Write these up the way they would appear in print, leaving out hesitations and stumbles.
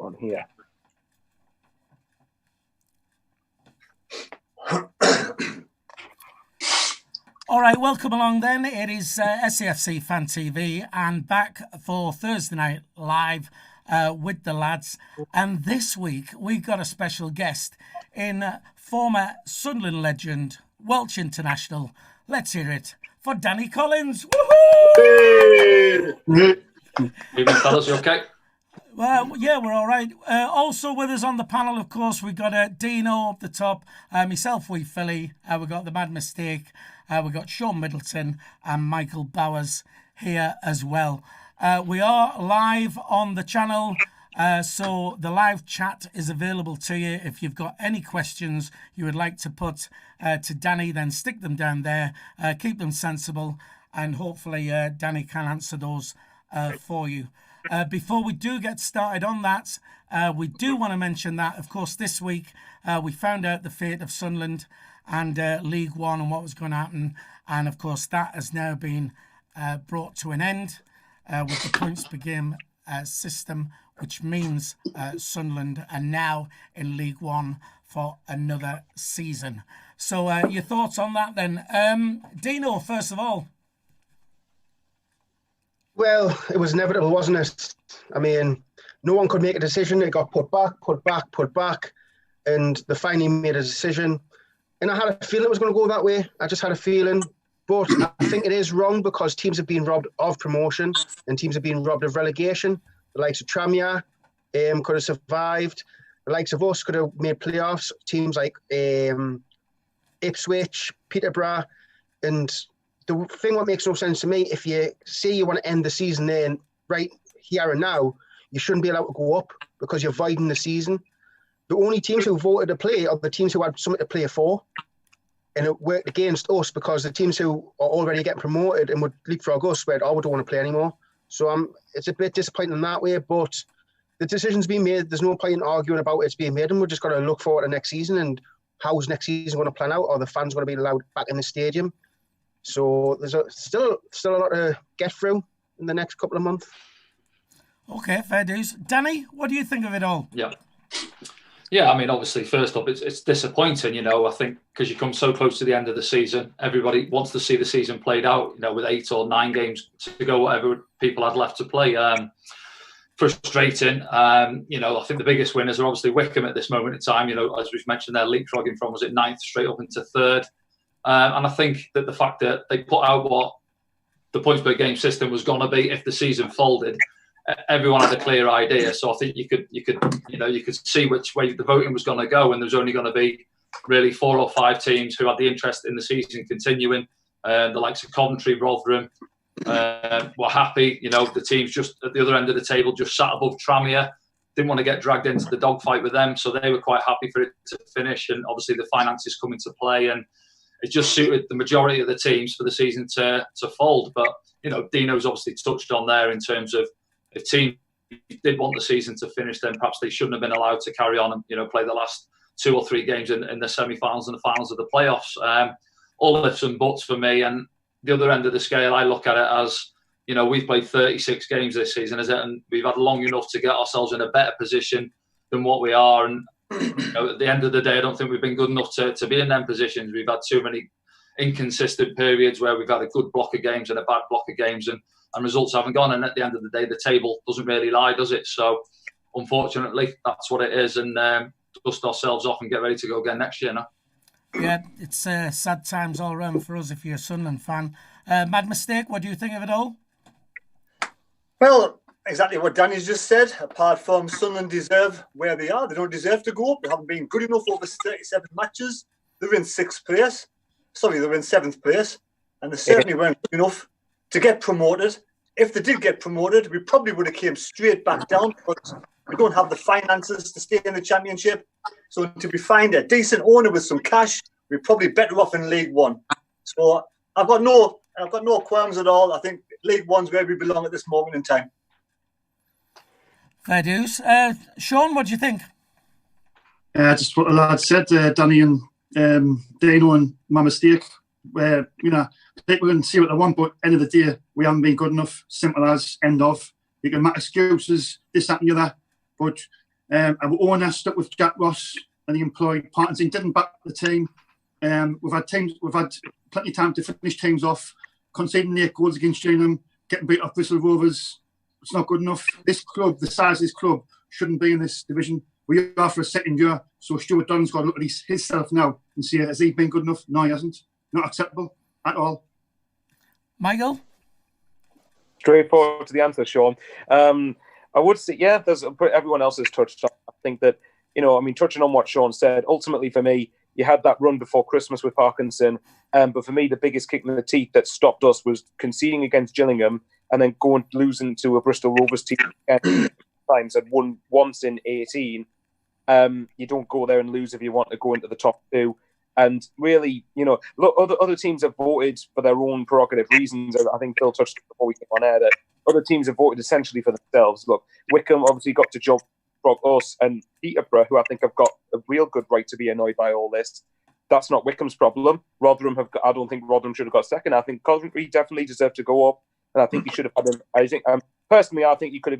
on here. All right, welcome along then. It is SAFC Fan TV and back for Thursday Night Live with the lads. And this week we've got a special guest in former Sunderland legend, Welsh international. Let's hear it for Danny Collins. Woohoo! Evening, fellas, you okay? Well, yeah, we're all right. Also with us on the panel, of course, we've got Dino up the top, myself, wee Philly. We've got the Mad Mistake. We've got Sean Middleton and Michael Bowers here as well. We are live on the channel, so the live chat is available to you. If you've got any questions you would like to put to Danny, then stick them down there. Keep them sensible, and hopefully Danny can answer those for you. Before we do get started on that, we do want to mention that, of course, this week we found out the fate of Sunderland and League One and what was going to happen. And, of course, that has now been brought to an end with the points per game system, which means Sunderland are now in League One for another season. So your thoughts on that then? Dino, first of all. Well, it was inevitable, wasn't it? I mean, no one could make a decision. It got put back, and they finally made a decision. And I had a feeling it was going to go that way. I just had a feeling. But I think it is wrong because teams have been robbed of promotion and teams have been robbed of relegation. The likes of Tranmere could have survived. The likes of us could have made playoffs. Teams like Ipswich, Peterborough. And the thing what makes no sense to me, if you say you want to end the season there and right here and now, you shouldn't be allowed to go up because you're voiding the season. The only teams who voted to play are the teams who had something to play for. And it worked against us because the teams who are already getting promoted and would leapfrog us went, oh, we don't want to play anymore. So it's a bit disappointing in that way, but the decision's been made. There's no point in arguing about it's being made, and we're just got to look forward to next season and how's next season going to plan out. Are the fans going to be allowed back in the stadium? So there's still a lot to get through in the next couple of months. Okay, fair dues. Danny, what do you think of it all? Yeah, I mean, obviously, first up, it's disappointing, you know, I think, because you come so close to the end of the season. Everybody wants to see the season played out, you know, with 8 or 9 games to go, whatever people had left to play. Frustrating. You know, I think the biggest winners are obviously Wickham at this moment in time. You know, as we've mentioned, they're leapfrogging from, was it 9th straight up into 3rd. And I think that the fact that they put out what the points per game system was going to be if the season folded, everyone had a clear idea. So I think you could see which way the voting was going to go, and there was only going to be really 4 or 5 teams who had the interest in the season continuing. The likes of Coventry, Rotherham were happy. You know, the teams just at the other end of the table just sat above Tranmere, didn't want to get dragged into the dogfight with them, so they were quite happy for it to finish. And obviously the finances come into play, and it just suited the majority of the teams for the season to fold. But you know, Dino's obviously touched on there in terms of, if teams did want the season to finish, then perhaps they shouldn't have been allowed to carry on and, you know, play the last 2 or 3 games in the semi-finals and the finals of the playoffs. All ifs and buts for me. And the other end of the scale, I look at it as, you know, we've played 36 games this season, and we've had long enough to get ourselves in a better position than what we are. And you know, at the end of the day, I don't think we've been good enough to be in them positions. We've had too many inconsistent periods where we've had a good block of games and a bad block of games, and results haven't gone. And at the end of the day, the table doesn't really lie, does it? So unfortunately, that's what it is. And dust ourselves off and get ready to go again next year now. Yeah, it's sad times all around for us if you're a Sunderland fan. Mad Mistake, what do you think of it all? Well, exactly what Danny's just said. Apart from Sunderland deserve where they are. They don't deserve to go up. They haven't been good enough over 37 matches. They're in 6th place. Sorry, they're in 7th place. And they certainly weren't good enough to get promoted. If they did get promoted, we probably would have came straight back down, but we don't have the finances to stay in the Championship. So to be find a decent owner with some cash, we're probably better off in League One. So I've got no qualms at all. I think League One's where we belong at this moment in time. Fair dues. Sean, what do you think? Just what the lad said, Danny and Dino and my mistake. Where, you know, I think we're going to see what they want, but end of the day, we haven't been good enough. Simple as, end of. You can make excuses, this, that, and the other. But Our owner stuck with Jack Ross, and he employed partners and didn't back the team. We've had plenty of time to finish teams off, conceding 8 goals against Gillingham, getting beat off Bristol Rovers. It's not good enough. This club, the size of this club, shouldn't be in this division. We are for a second year, so Stuart Dunn's got to look at himself now and see, has he been good enough? No, he hasn't. Not acceptable at all. Michael? Straightforward to the answer, Sean. I would say, yeah, everyone else has touched on. I think that, touching on what Sean said, ultimately for me, you had that run before Christmas with Parkinson. But for me, the biggest kick in the teeth that stopped us was conceding against Gillingham and then losing to a Bristol Rovers team times had won once in 18. You don't go there and lose if you want to go into the top 2. And really, look, other teams have voted for their own prerogative reasons. I think Phil touched before we came on air that other teams have voted essentially for themselves. Look, Wickham obviously got to jump us, and Peterborough, who I think have got a real good right to be annoyed by all this. That's not Wickham's problem. I don't think Rotherham should have got second. I think Coventry definitely deserved to go up, and I think you should have had. I think you could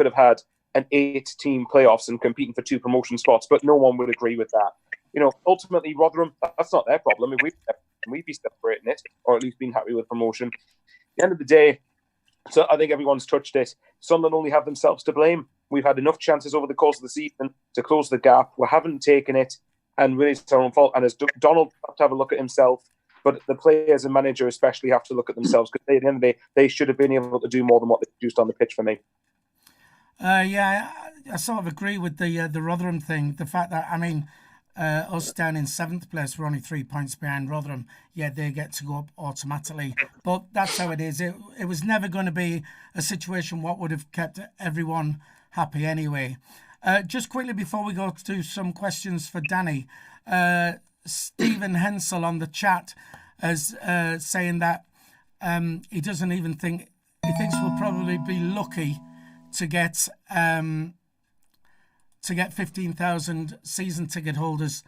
have had an 8-team playoffs and competing for 2 promotion spots, but no one would agree with that. Ultimately, Rotherham, that's not their problem. We'd be celebrating it, or at least being happy with promotion. At the end of the day, so I think everyone's touched it. Sunderland only have themselves to blame. We've had enough chances over the course of the season to close the gap. We haven't taken it, and really it's our own fault. And as Donald have to have a look at himself, but the players and manager especially have to look at themselves, because at the end of the day, they should have been able to do more than what they produced on the pitch for me. I sort of agree with the Rotherham thing. The fact that, us down in 7th place, we're only 3 points behind Rotherham. Yeah, they get to go up automatically. But that's how it is. It was never going to be a situation what would have kept everyone happy anyway. Just quickly before we go to some questions for Danny, Stephen Hensel on the chat is saying that he doesn't even think, he thinks we'll probably be lucky to get 15,000 season ticket holders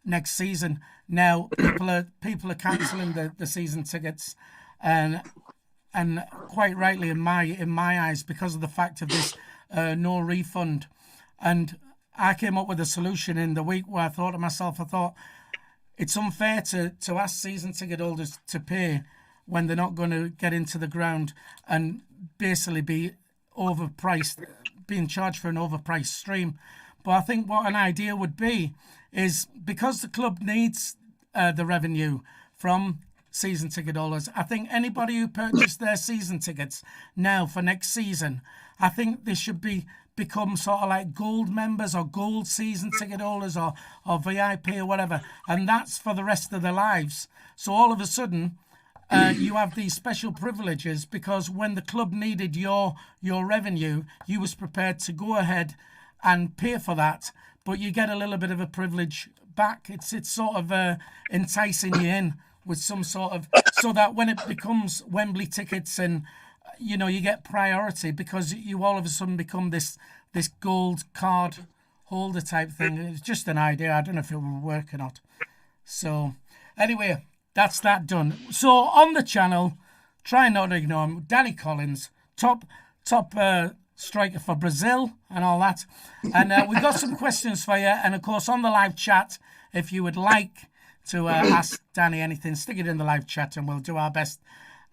next season. Now people are cancelling the season tickets, and quite rightly in my eyes, because of the fact of this no refund. And I came up with a solution in the week where I thought to myself, it's unfair to ask season ticket holders to pay when they're not going to get into the ground and basically be overpriced, being charged for an overpriced stream. But I think what an idea would be is, because the club needs the revenue from season ticket holders, I think anybody who purchased their season tickets now for next season, I think they should become sort of like gold members or gold season ticket holders or VIP or whatever, and that's for the rest of their lives. So all of a sudden you have these special privileges, because when the club needed your revenue, you was prepared to go ahead and pay for that, but you get a little bit of a privilege back. It's sort of enticing you in with some sort of, so that when it becomes Wembley tickets and you get priority, because you all of a sudden become this gold card holder type thing. It's just an idea. I don't know if it will work or not. So anyway, that's that done. So on the channel, try not to ignore him. Danny Collins, top striker for Brazil and all that. And we've got some questions for you. And of course, on the live chat, if you would like to ask Danny anything, stick it in the live chat and we'll do our best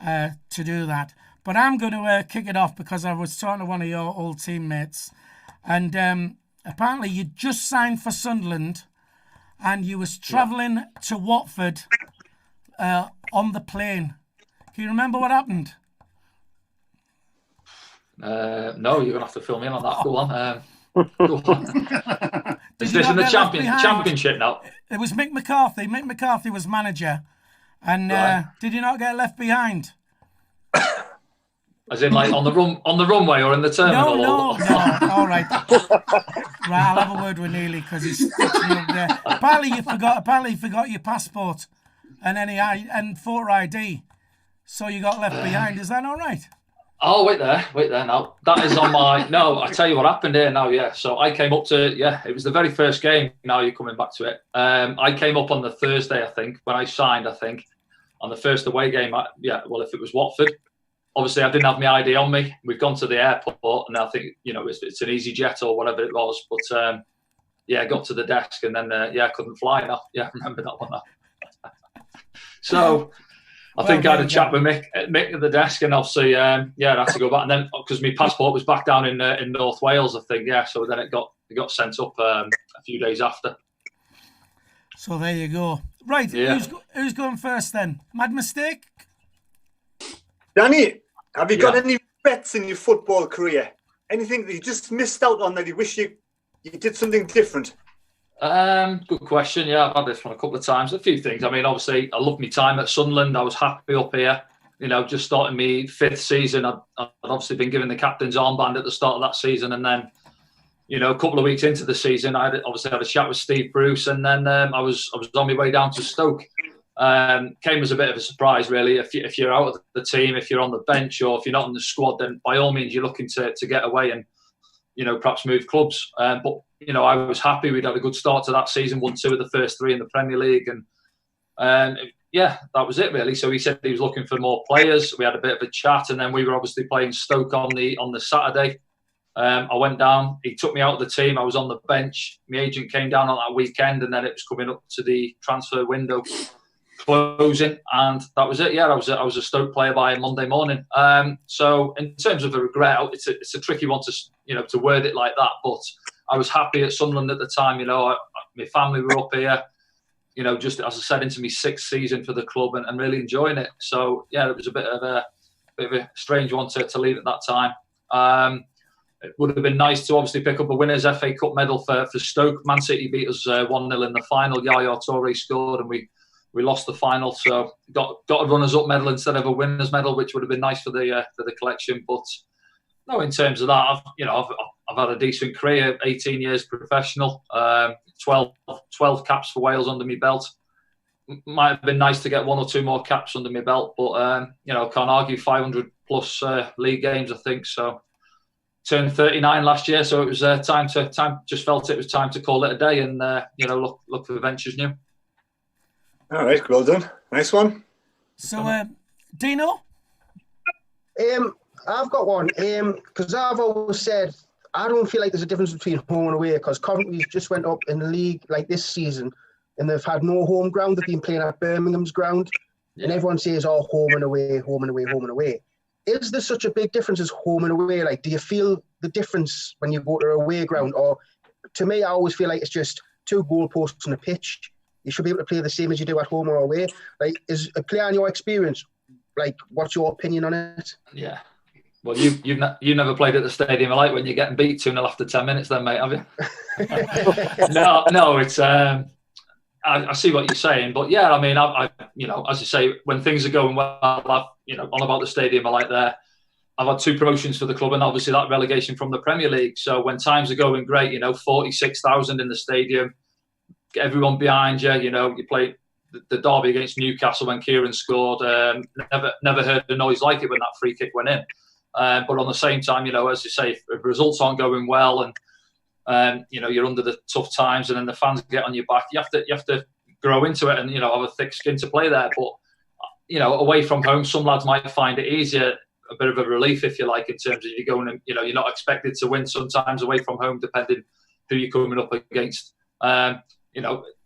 to do that. But I'm going to kick it off, because I was talking to one of your old teammates, and apparently you just signed for Sunderland and you was travelling to Watford on the plane. Can you remember what happened? No, you're going to have to fill me in on that. Go on. Go on. Is this in the championship now? It was Mick McCarthy. Mick McCarthy was manager. And did you not get left behind? As in, like on the runway or in the terminal? No. All right. Right, I'll have a word with Neely, because he's up there. Apparently you forgot your passport and photo ID, so you got left behind. Is that all right? Oh, wait there now. That is on my... No, I tell you what happened here now, yeah. So I came up to... Yeah, it was the very first game. Now you're coming back to it. I came up on the Thursday, I think, when I signed, on the first away game. If it was Watford. obviously I didn't have my ID on me. We've gone to the airport, and I think, you know, it's an easy jet or whatever it was. But yeah, I got to the desk, and then I couldn't fly now. Yeah, I remember that one now. So I think I had a chat with Mick at the desk, and obviously, I had to go back. And then because my passport was back down in North Wales, I think, so then it got sent up a few days after. So there you go. Right, yeah. Who's going first then? Mad Mistake? Danny, have you got any regrets in your football career? Anything that you just missed out on that you wish you did something different? Good question. Yeah, I've had this one a couple of times. A few things. I mean, obviously, I loved my time at Sunderland. I was happy up here. You know, just starting my 5th season. I'd obviously been given the captain's armband at the start of that season, and then, you know, a couple of weeks into the season, I obviously had a chat with Steve Bruce, and then I was on my way down to Stoke. Came as a bit of a surprise, really. If you're out of the team, if you're on the bench, or if you're not in the squad, then by all means you're looking to get away and, you know, perhaps move clubs. But you know, I was happy. We'd had a good start to that season, won 2 of the first 3 in the Premier League, and that was it really. So he said he was looking for more players. We had a bit of a chat, and then we were obviously playing Stoke on the Saturday. I went down. He took me out of the team. I was on the bench. My agent came down on that weekend, and then it was coming up to the transfer window closing, and that was it. Yeah, I was a Stoke player by Monday morning. So in terms of a regret, it's a tricky one to word it like that. But I was happy at Sunderland at the time. You know, my family were up here. You know, just as I said, into my 6th season for the club, and really enjoying it. So yeah, it was a bit of a strange one to leave at that time. It would have been nice to obviously pick up a winners' FA Cup medal for Stoke. Man City beat us 1-0 in the final. Yaya Toure scored, and we lost the final. So got a runners-up medal instead of a winners' medal, which would have been nice for the collection. But no, in terms of that, I've had a decent career. 18 years professional, 12 caps for Wales under my belt. Might have been nice to get 1 or 2 more caps under my belt, but can't argue. 500 plus league games, I think. So turned 39 last year, so it was time. Just felt it was time to call it a day, and look for ventures new. All right, well done. Nice one. So, Dino? I've got one. Because I've always said I don't feel like there's a difference between home and away, because Coventry just went up in the league like this season, and they've had no home ground. They've been playing at Birmingham's ground, and everyone says, "Oh, home and away, home and away, home and away." Is there such a big difference as home and away? Like, do you feel the difference when you go to an away ground? Or, to me, I always feel like it's just 2 goalposts and a pitch. You should be able to play the same as you do at home or away. Like, is a player in your experience, like, what's your opinion on it? Yeah. Well, you've never played at the Stadium of Light when you're getting beat 2-0 after 10 minutes then, mate, have you? No, it's... I see what you're saying, but yeah, I mean, I as you say, when things are going well, on about the Stadium, I like there. I've had 2 promotions for the club, and obviously that relegation from the Premier League. So when times are going great, 46,000 in the stadium, get everyone behind you. You play the derby against Newcastle when Kieran scored. Never heard a noise like it when that free kick went in. But on the same time, as you say, if results aren't going well, and you're under the tough times, and then the fans get on your back, you have to grow into it and have a thick skin to play there. But away from home, some lads might find it easier, a bit of a relief, if you like, in terms of you're going and you're not expected to win sometimes away from home, depending who you're coming up against. The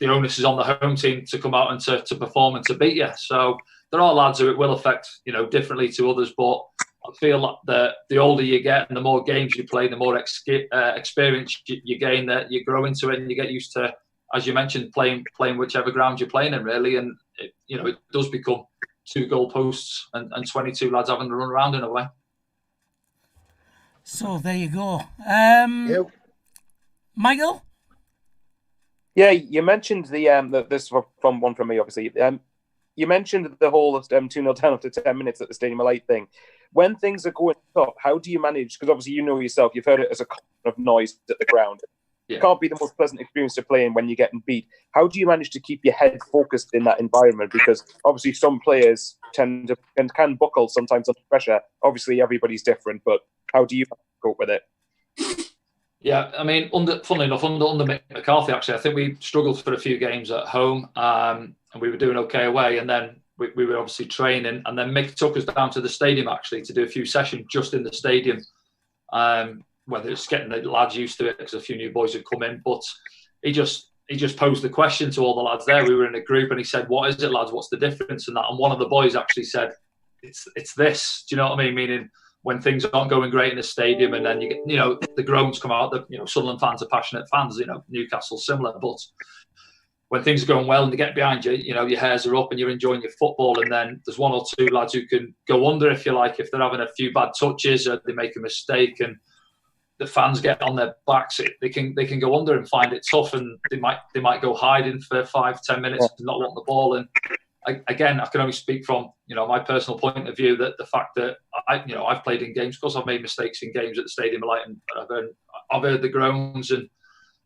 onus is on the home team to come out and to perform and to beat you. So there are lads who it will affect differently to others, but I feel that the older you get and the more games you play, the more experience you gain, that you grow into it and you get used to, as you mentioned, playing whichever ground you're playing in, really. And it does become 2 goalposts and 22 lads having to run around in a way. So there you go. Michael? Yeah, you mentioned this from one from me, obviously. You mentioned the whole 2-0 down after 10 minutes at the Stadium of Light thing. When things are going up, how do you manage? Because obviously yourself, you've heard it as a kind of noise at the ground. Yeah. It can't be the most pleasant experience to play in when you're getting beat. How do you manage to keep your head focused in that environment? Because obviously some players can buckle sometimes under pressure. Obviously everybody's different, but how do you cope with it? Yeah, I mean, funnily enough, under Mick McCarthy, actually, I think we struggled for a few games at home, and we were doing okay away. And then we were obviously training, and then Mick took us down to the stadium actually to do a few sessions just in the stadium. Whether it's getting the lads used to it because a few new boys had come in, but he just posed the question to all the lads there. We were in a group, and he said, "What is it, lads? What's the difference?" And that, and one of the boys actually said, "It's this." Do you know what I mean? Meaning when things aren't going great in the stadium, and then you get, the groans come out. Sunderland fans are passionate fans. Newcastle similar, but when things are going well and they get behind you, your hairs are up and you're enjoying your football. And then there's one or two lads who can go under, if you like, if they're having a few bad touches or they make a mistake, and the fans get on their backs, they can go under and find it tough, and they might go hiding for 5-10 minutes and not want the ball. And again, I can only speak from my personal point of view, that the fact that I've played in games, of course I've made mistakes in games at the stadium, and I've heard the groans, and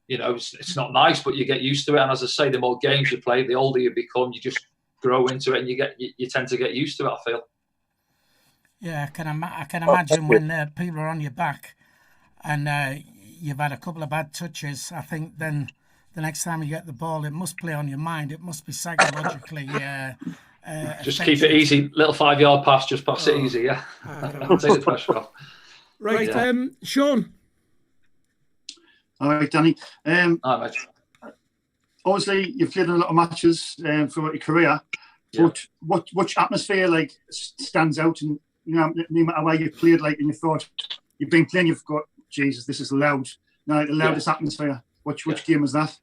it's not nice, but you get used to it. And as I say, the more games you play, the older you become, you just grow into it, and you tend to get used to it, I feel. Yeah, I can imagine when people are on your back and you've had a couple of bad touches. I think then the next time you get the ball, it must play on your mind. It must be psychologically. Just keep it easy. Little 5-yard pass, just pass it easy. Yeah, take the pressure off. Right, yeah. Sean. All right, Danny. Hi, mate. Obviously, you've played a lot of matches throughout your career. Yeah. But which atmosphere stands out? And no matter where you've played, and you thought you've been playing, you've got, Jesus, this is loud. Now the loudest atmosphere. Which game was that?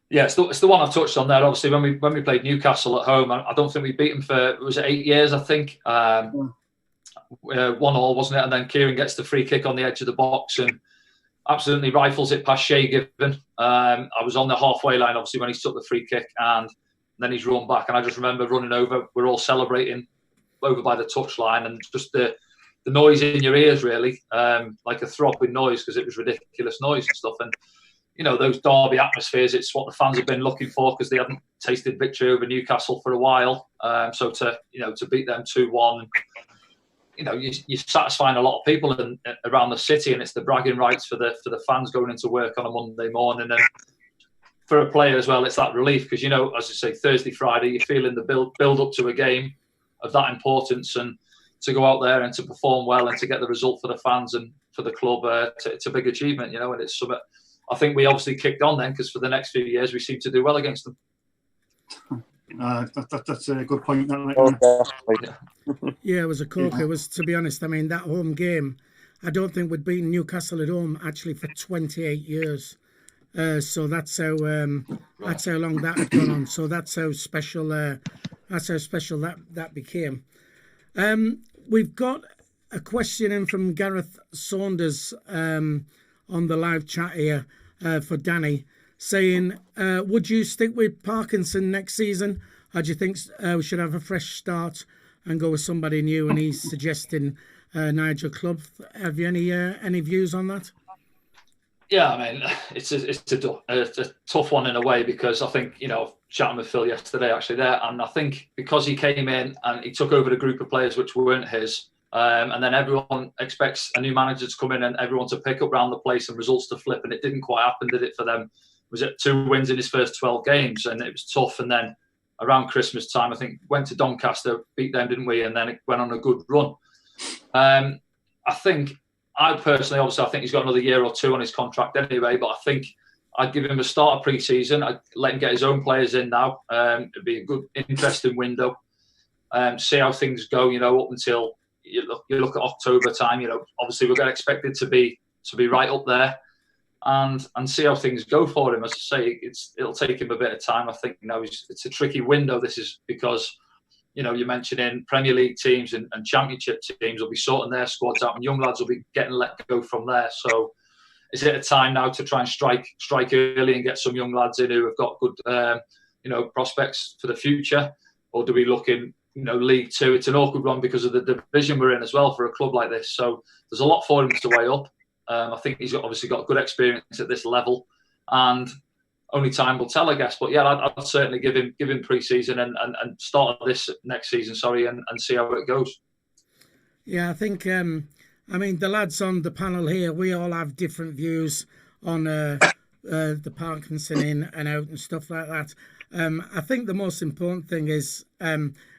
Yeah, it's the one I've touched on there. Obviously, when we played Newcastle at home, I don't think we beat them for, was it 8 years? I think 1-1, wasn't it? And then Kieran gets the free kick on the edge of the box and absolutely rifles it past Shea Given. I was on the halfway line, obviously, when he took the free kick, and then he's run back. And I just remember running over. We're all celebrating over by the touchline, and just the noise in your ears, really, like a throbbing noise, because it was ridiculous noise and stuff. And those derby atmospheres, it's what the fans have been looking for, because they haven't tasted victory over Newcastle for a while. So to beat them 2-1, you're satisfying a lot of people around the city, and it's the bragging rights for the fans going into work on a Monday morning. And for a player as well, it's that relief, because as I say, Thursday, Friday, you're feeling the build up to a game of that importance, and to go out there and to perform well and to get the result for the fans and for the club, it's a big achievement, and it's something. I think we obviously kicked on then, because for the next few years we seem to do well against them. That's a good point. Yeah, it was a corker. It was, to be honest, that home game, I don't think we'd beaten Newcastle at home actually for 28 years. So that's how long that had gone on. So that's how special that became. We've got a question in from Gareth Saunders on the live chat here for Danny, saying, would you stick with Parkinson next season, or do you think we should have a fresh start and go with somebody new? And he's suggesting Nigel Clough. Have you any views on that? Yeah, it's a tough one in a way, because I think, chatting with Phil yesterday actually there, and I think because he came in and he took over a group of players which weren't his, and then everyone expects a new manager to come in and everyone to pick up around the place and results to flip, and it didn't quite happen, did it, for them? Was it 2 wins in his first 12 games, and it was tough. And then around Christmas time, I think, went to Doncaster, beat them, didn't we? And then it went on a good run. I personally, obviously, I think he's got another year or two on his contract anyway, but I think I'd give him a start of pre-season. I'd let him get his own players in now. It'd be a good, interesting window. See how things go, up until you look at October time. Obviously we're expected to be right up there, and see how things go for him. As I say, it'll take him a bit of time. I think it's a tricky window. This is because you're mentioning Premier League teams and Championship teams will be sorting their squads out, and young lads will be getting let go from there. So is it a time now to try and strike early and get some young lads in who have got good prospects for the future, or do we look in League Two? It's an awkward one because of the division we're in as well for a club like this. So there's a lot for him to weigh up. I think he's obviously got good experience at this level, and only time will tell, I guess. But yeah, I'd certainly give him pre-season and start this next season, and see how it goes. Yeah, I think, the lads on the panel here, we all have different views on the Parkinson in and out and stuff like that. I think the most important thing is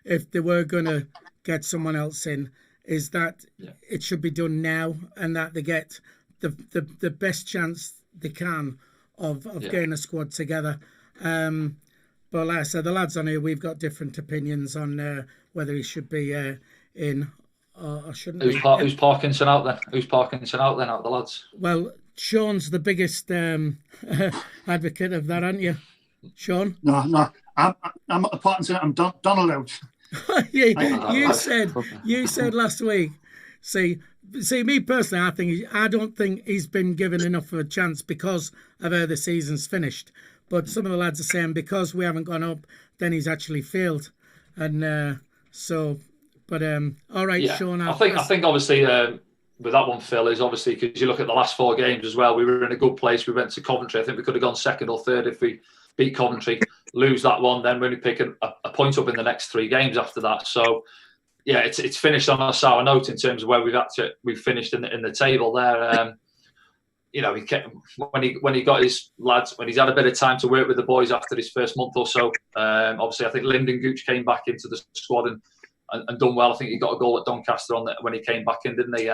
if they were going to get someone else in, is that it should be done now, and that they get the best chance they can of getting a squad together. But like I said, the lads on here, we've got different opinions on whether he should be in or shouldn't. Who's Parkinson out then? Who's Parkinson out then, out of the lads? Well, Sean's the biggest advocate of that, aren't you, Sean? No, I'm at the Parkinson. I'm Donald out. You said last week. See, me personally, I don't think he's been given enough of a chance because of how the season's finished. But some of the lads are saying because we haven't gone up, then he's actually failed. And all right, Sean. I think obviously with that one, Phil, is obviously because you look at the last 4 games as well. We were in a good place. We went to Coventry. I think we could have gone second or third if we beat Coventry, lose that one, then really pick a point up in the next 3 games after that. So, yeah, it's finished on a sour note in terms of where we've finished in the table there. You know, when he got his lads, when he's had a bit of time to work with the boys after his first month or so. Obviously, I think Lyndon Gooch came back into the squad and done well. I think he got a goal at Doncaster when he came back in, didn't he?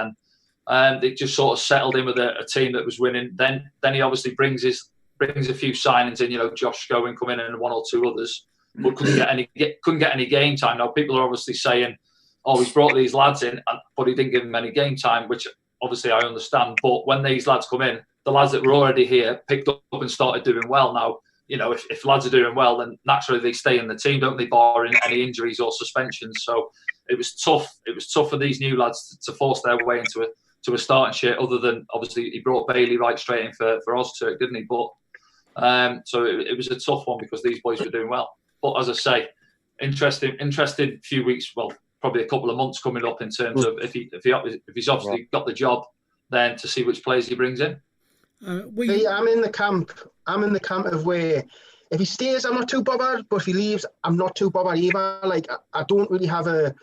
And they just sort of settled in with a team that was winning. Then he obviously brings a few signings in, you know, Josh Scowen come in and 1 or 2 others, but couldn't get any game time. Now people are obviously saying, "Oh, he's brought these lads in, but he didn't give them any game time," which obviously I understand. But when these lads come in, the lads that were already here picked up and started doing well. Now, you know, if lads are doing well, then naturally they stay in the team, don't they, barring any injuries or suspensions. So it was tough. It was tough for these new lads to force their way into a starting shirt. Other than obviously he brought Bailey right straight in for Ozturk, didn't he? But so it was a tough one because these boys were doing well. But as I say, interesting few weeks. Well, probably a couple of months coming up in terms of if he's obviously got the job, then to see which players he brings in. I'm in the camp of where if he stays, I'm not too bothered. But if he leaves, I'm not too bothered either. Like I don't really have a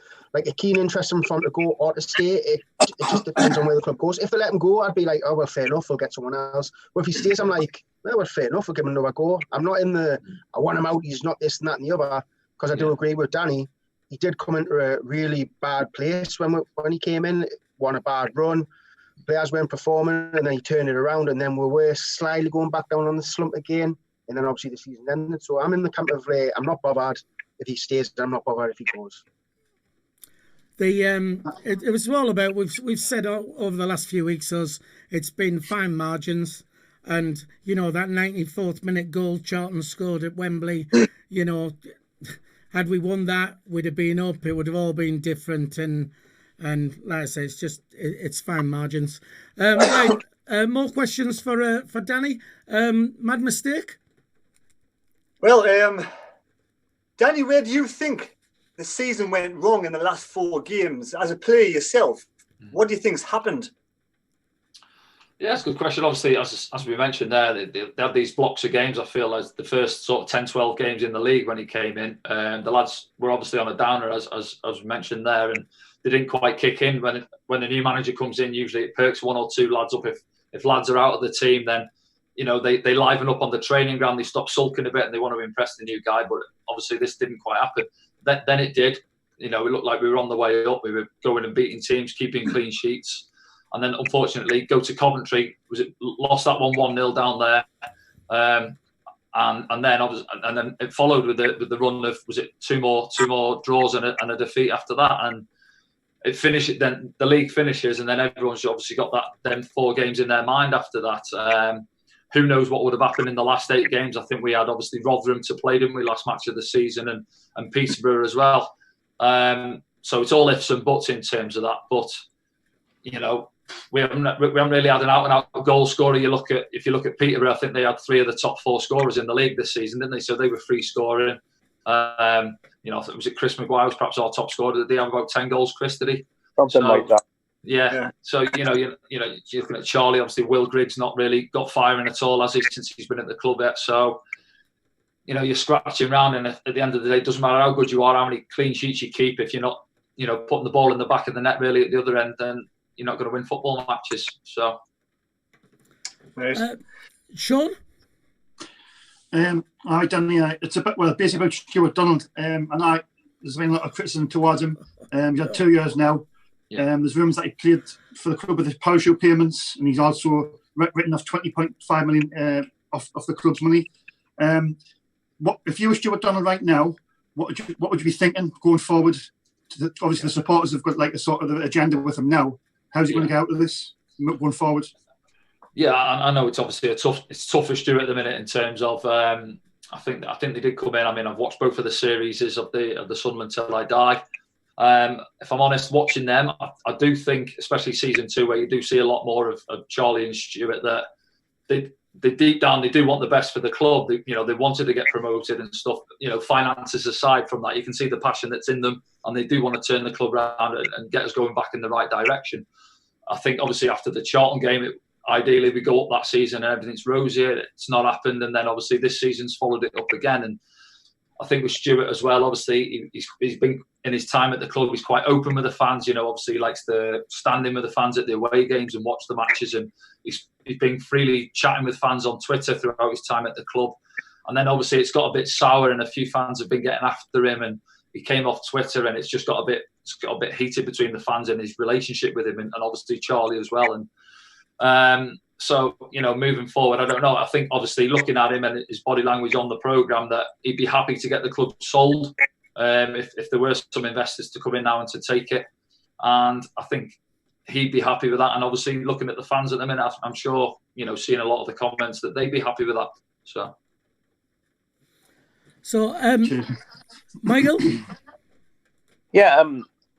keen interest in him to go or to stay. It just depends on where the club goes. If they let him go, I'd be like, oh well, fair enough, we'll get someone else. But if he stays, I'm like, well, fair enough, we'll give him another go. I'm not in I want him out. He's not this and that and the other. Because I do agree with Danny. He did come into a really bad place when he came in. Won a bad run. Players weren't performing, and then he turned it around, and then we were slightly going back down on the slump again. And then obviously the season ended. So I'm in the camp of I'm not bothered if he stays. I'm not bothered if he goes. It was all about we've said over the last few weeks it's been fine margins, and you know that 94th minute goal Charlton scored at Wembley. You know, had we won that, we'd have been up. It would have all been different, and like I say, it's fine margins. Right, more questions for Danny. Mad mistake. Well, Danny, where do you think the season went wrong in the last 4 games? As a player yourself, what do you think's happened? Yeah, that's a good question. Obviously, as we mentioned there, they had these blocks of games, I feel, as the first sort of 10, 12 games in the league when he came in. The lads were obviously on a downer, as mentioned there, and they didn't quite kick in. When the new manager comes in, usually it perks 1 or 2 lads up. If lads are out of the team, then, you know, they liven up on the training ground, they stop sulking a bit and they want to impress the new guy. But obviously this didn't quite happen. Then it did. You know, it looked like we were on the way up. We were going and beating teams, keeping clean sheets. And then, unfortunately, go to Coventry. Lost that 1-0 down there, and then it followed with the run of 2 more draws and a defeat after that, and it finished. Then the league finishes, and then everyone's obviously got them 4 games in their mind after that. Who knows what would have happened in the last 8 games? I think we had obviously Rotherham to play, didn't we? Last match of the season, and Peterborough as well. So it's all ifs and buts in terms of that, but you know. We haven't really had an out-and-out goal scorer. If you look at Peterborough, I think they had 3 of the top 4 scorers in the league this season, didn't they? So they were free scoring. You know, was it Chris Maguire was perhaps our top scorer? Did they have about 10 goals, Chris? Did he? Something like that. Yeah. So you're looking at Charlie. Obviously, Will Griggs not really got firing at all since he's been at the club yet. So you know, you're scratching around, and at the end of the day, it doesn't matter how good you are, how many clean sheets you keep. If you're not, you know, putting the ball in the back of the net really at the other end, then you're not going to win football matches. So, Sean? Hi, Danny. It's a bit, well, basically about Stuart Donald. There's been a lot of criticism towards him. He's had 2 years now. There's rumours that he played for the club with his parachute payments, and he's also written off 20.5 million off the club's money. What if you were Stuart Donald right now? What would you be thinking going forward? Obviously, the supporters have got like a sort of agenda with him now. How's he going to get out of this going forward? Yeah, I know it's obviously it's tough for Stuart at the minute in terms of. I think they did come in. I mean, I've watched both of the series of the Sunderland Till I Die. If I'm honest, watching them, I do think, especially season 2, where you do see a lot more of Charlie and Stuart, that they deep down they do want the best for the club. They wanted to get promoted and stuff. Finances aside from that, you can see the passion that's in them, and they do want to turn the club around and get us going back in the right direction. I think obviously after the Charlton game, ideally we go up that season and everything's rosy. It's not happened, and then obviously this season's followed it up again. And I think with Stuart as well, obviously he's been, in his time at the club, he's quite open with the fans. Obviously he likes to stand in with the fans at the away games and watch the matches, and he's been freely chatting with fans on Twitter throughout his time at the club. And then obviously it's got a bit sour, and a few fans have been getting after him, and he came off Twitter, and it's got a bit heated between the fans and his relationship with him, and obviously Charlie as well. And so, moving forward, I don't know. I think obviously looking at him and his body language on the programme, that he'd be happy to get the club sold if there were some investors to come in now and to take it. And I think he'd be happy with that. And obviously looking at the fans at the minute, I'm sure, seeing a lot of the comments, that they'd be happy with that. So, Michael? Yeah,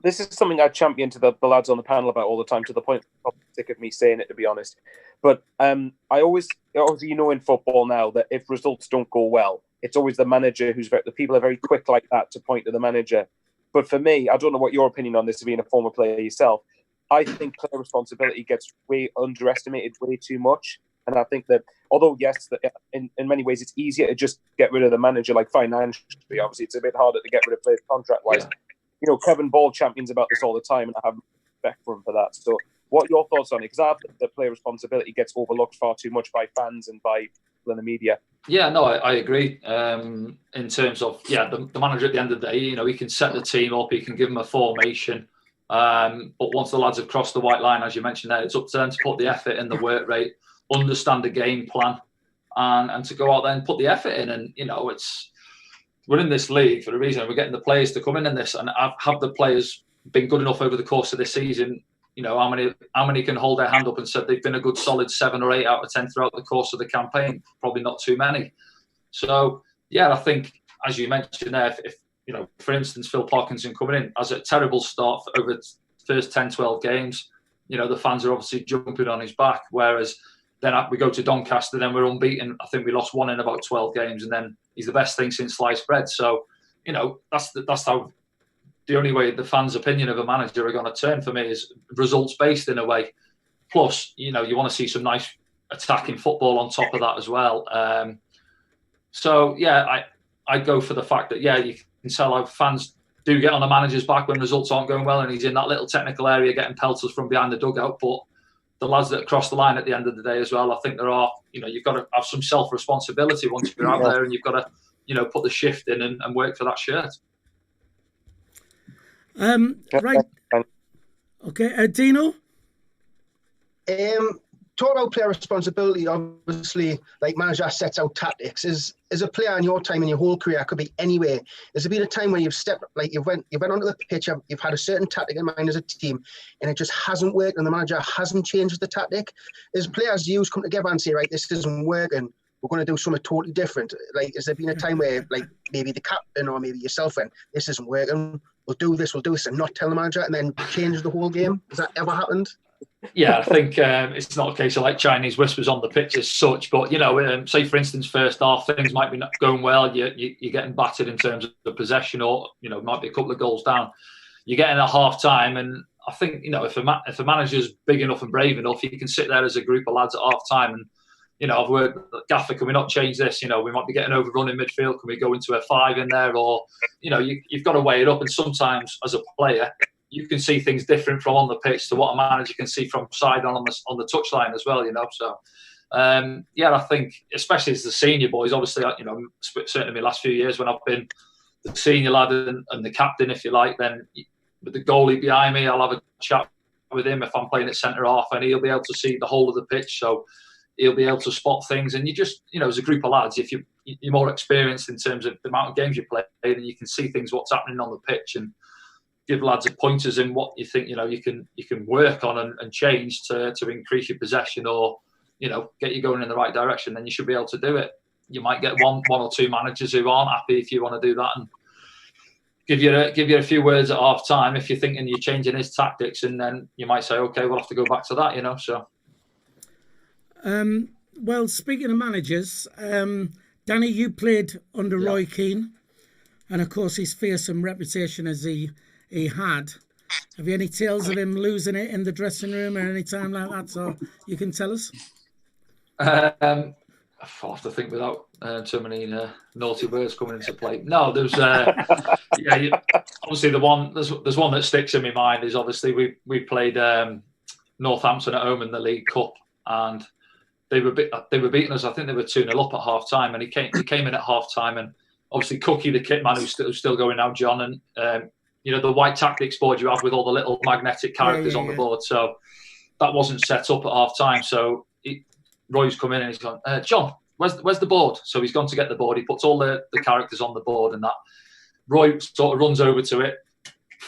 this is something I champion to the lads on the panel about all the time, to the point of sick of me saying it, to be honest. But I always, in football now, that if results don't go well, it's always the manager the people are very quick like that to point to the manager. But for me, I don't know what your opinion on this, being a former player yourself. I think player responsibility gets way underestimated way too much. And I think that, although, yes, that in many ways it's easier to just get rid of the manager, like financially, obviously it's a bit harder to get rid of players contract-wise. Yeah. Kevin Ball champions about this all the time, and I have respect for him for that. So what are your thoughts on it? Because I think that player responsibility gets overlooked far too much by fans and by people in the media. Yeah, no, I agree. In terms of, the manager at the end of the day, he can set the team up, he can give them a formation. But once the lads have crossed the white line, as you mentioned there, it's up to them to put the effort in, the work rate, understand the game plan, and to go out there and put the effort in. And, we're in this league for a reason. We're getting the players to come in this, and have the players been good enough over the course of this season? How many can hold their hand up and said they've been a good solid 7 or 8 out of 10 throughout the course of the campaign? Probably not too many. So I think, as you mentioned there, if for instance, Phil Parkinson coming in as a terrible start over the first 10, 12 games, the fans are obviously jumping on his back. Whereas then we go to Doncaster, then we're unbeaten. I think we lost 1 in about 12 games, and then he's the best thing since sliced bread. So, that's how the only way the fans' opinion of a manager are going to turn for me is results based in a way. Plus, you want to see some nice attacking football on top of that as well. I go for the fact that you can tell how fans do get on a manager's back when results aren't going well, and he's in that little technical area getting pelters from behind the dugout. But the lads that cross the line at the end of the day as well, I think there are, you've got to have some self-responsibility once you're out there, and you've got to, put the shift in and work for that shirt. Right. Okay, Dino? Talk about player responsibility. Obviously, like, manager sets out tactics. As a player in your time, in your whole career, could be anywhere. Has there been a time when you've stepped, like, you went onto the pitch, you've had a certain tactic in mind as a team, and it just hasn't worked, and the manager hasn't changed the tactic? As players, you come together and say, right, this isn't working, we're going to do something totally different. Like, has there been a time where, like, maybe the captain or maybe yourself went, this isn't working, we'll do this, and not tell the manager, and then change the whole game? Has that ever happened? Yeah, I think it's not a case of like Chinese whispers on the pitch as such, but say for instance, first half things might be not going well. You're getting battered in terms of the possession, or might be a couple of goals down. You're getting at half time, and I think if a manager's big enough and brave enough, you can sit there as a group of lads at half time and I've worked, Gaffer, can we not change this? We might be getting overrun in midfield. Can we go into a 5 in there? Or you've got to weigh it up, and sometimes as a player, you can see things different from on the pitch to what a manager can see from side on the touchline as well, So Yeah, I think especially as the senior boys, obviously, certainly my last few years when I've been the senior lad and the captain, if you like, then with the goalie behind me, I'll have a chat with him if I'm playing at centre half, and he'll be able to see the whole of the pitch, so he'll be able to spot things. And you just, as a group of lads, if you're more experienced in terms of the amount of games you play, then you can see things, what's happening on the pitch, and give lads pointers in what you think you can work on and change to increase your possession or get you going in the right direction. Then you should be able to do it. You might get one or two managers who aren't happy if you want to do that, and give you a few words at half time if you're thinking you're changing his tactics, and then you might say, okay, we'll have to go back to that. So. Well, speaking of managers, Danny, you played under Roy Keane, and of course his fearsome reputation as he had. Have you any tales of him losing it in the dressing room or any time like that, so you can tell us? I'll have to think without too many naughty words coming into play. No, there's obviously there's one that sticks in my mind is obviously we played Northampton at home in the League Cup, and they were beating us. I think they were 2-0 up at half time, and he came in at half time, and obviously Cookie, the kit man who's still going now, John, and the white tactics board you have with all the little magnetic characters on the board. So that wasn't set up at half time. So Roy's come in and he's gone, John, where's the board? So he's gone to get the board. He puts all the characters on the board, and that Roy sort of runs over to it,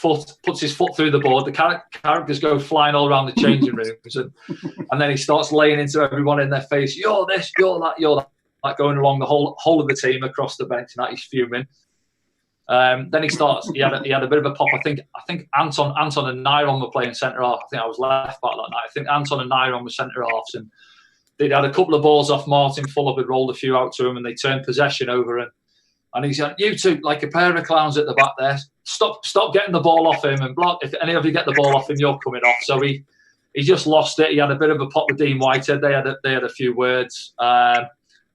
puts his foot through the board. The characters go flying all around the changing rooms, and then he starts laying into everyone in their face. You're this, you're that, you're that. Like going along the whole of the team across the bench, and that he's fuming. Then he starts. He had a bit of a pop. I think Anton and Nyron were playing centre half. I think I was left back that night. I think Anton and Nyron were centre halves, and they'd had a couple of balls off Martin Fuller, had rolled a few out to him, and they turned possession over. And he's like, "You two, like a pair of clowns at the back there. Stop getting the ball off him, and block. If any of you get the ball off him, you're coming off." So he just lost it. He had a bit of a pop with Dean Whitehead. They had a few words.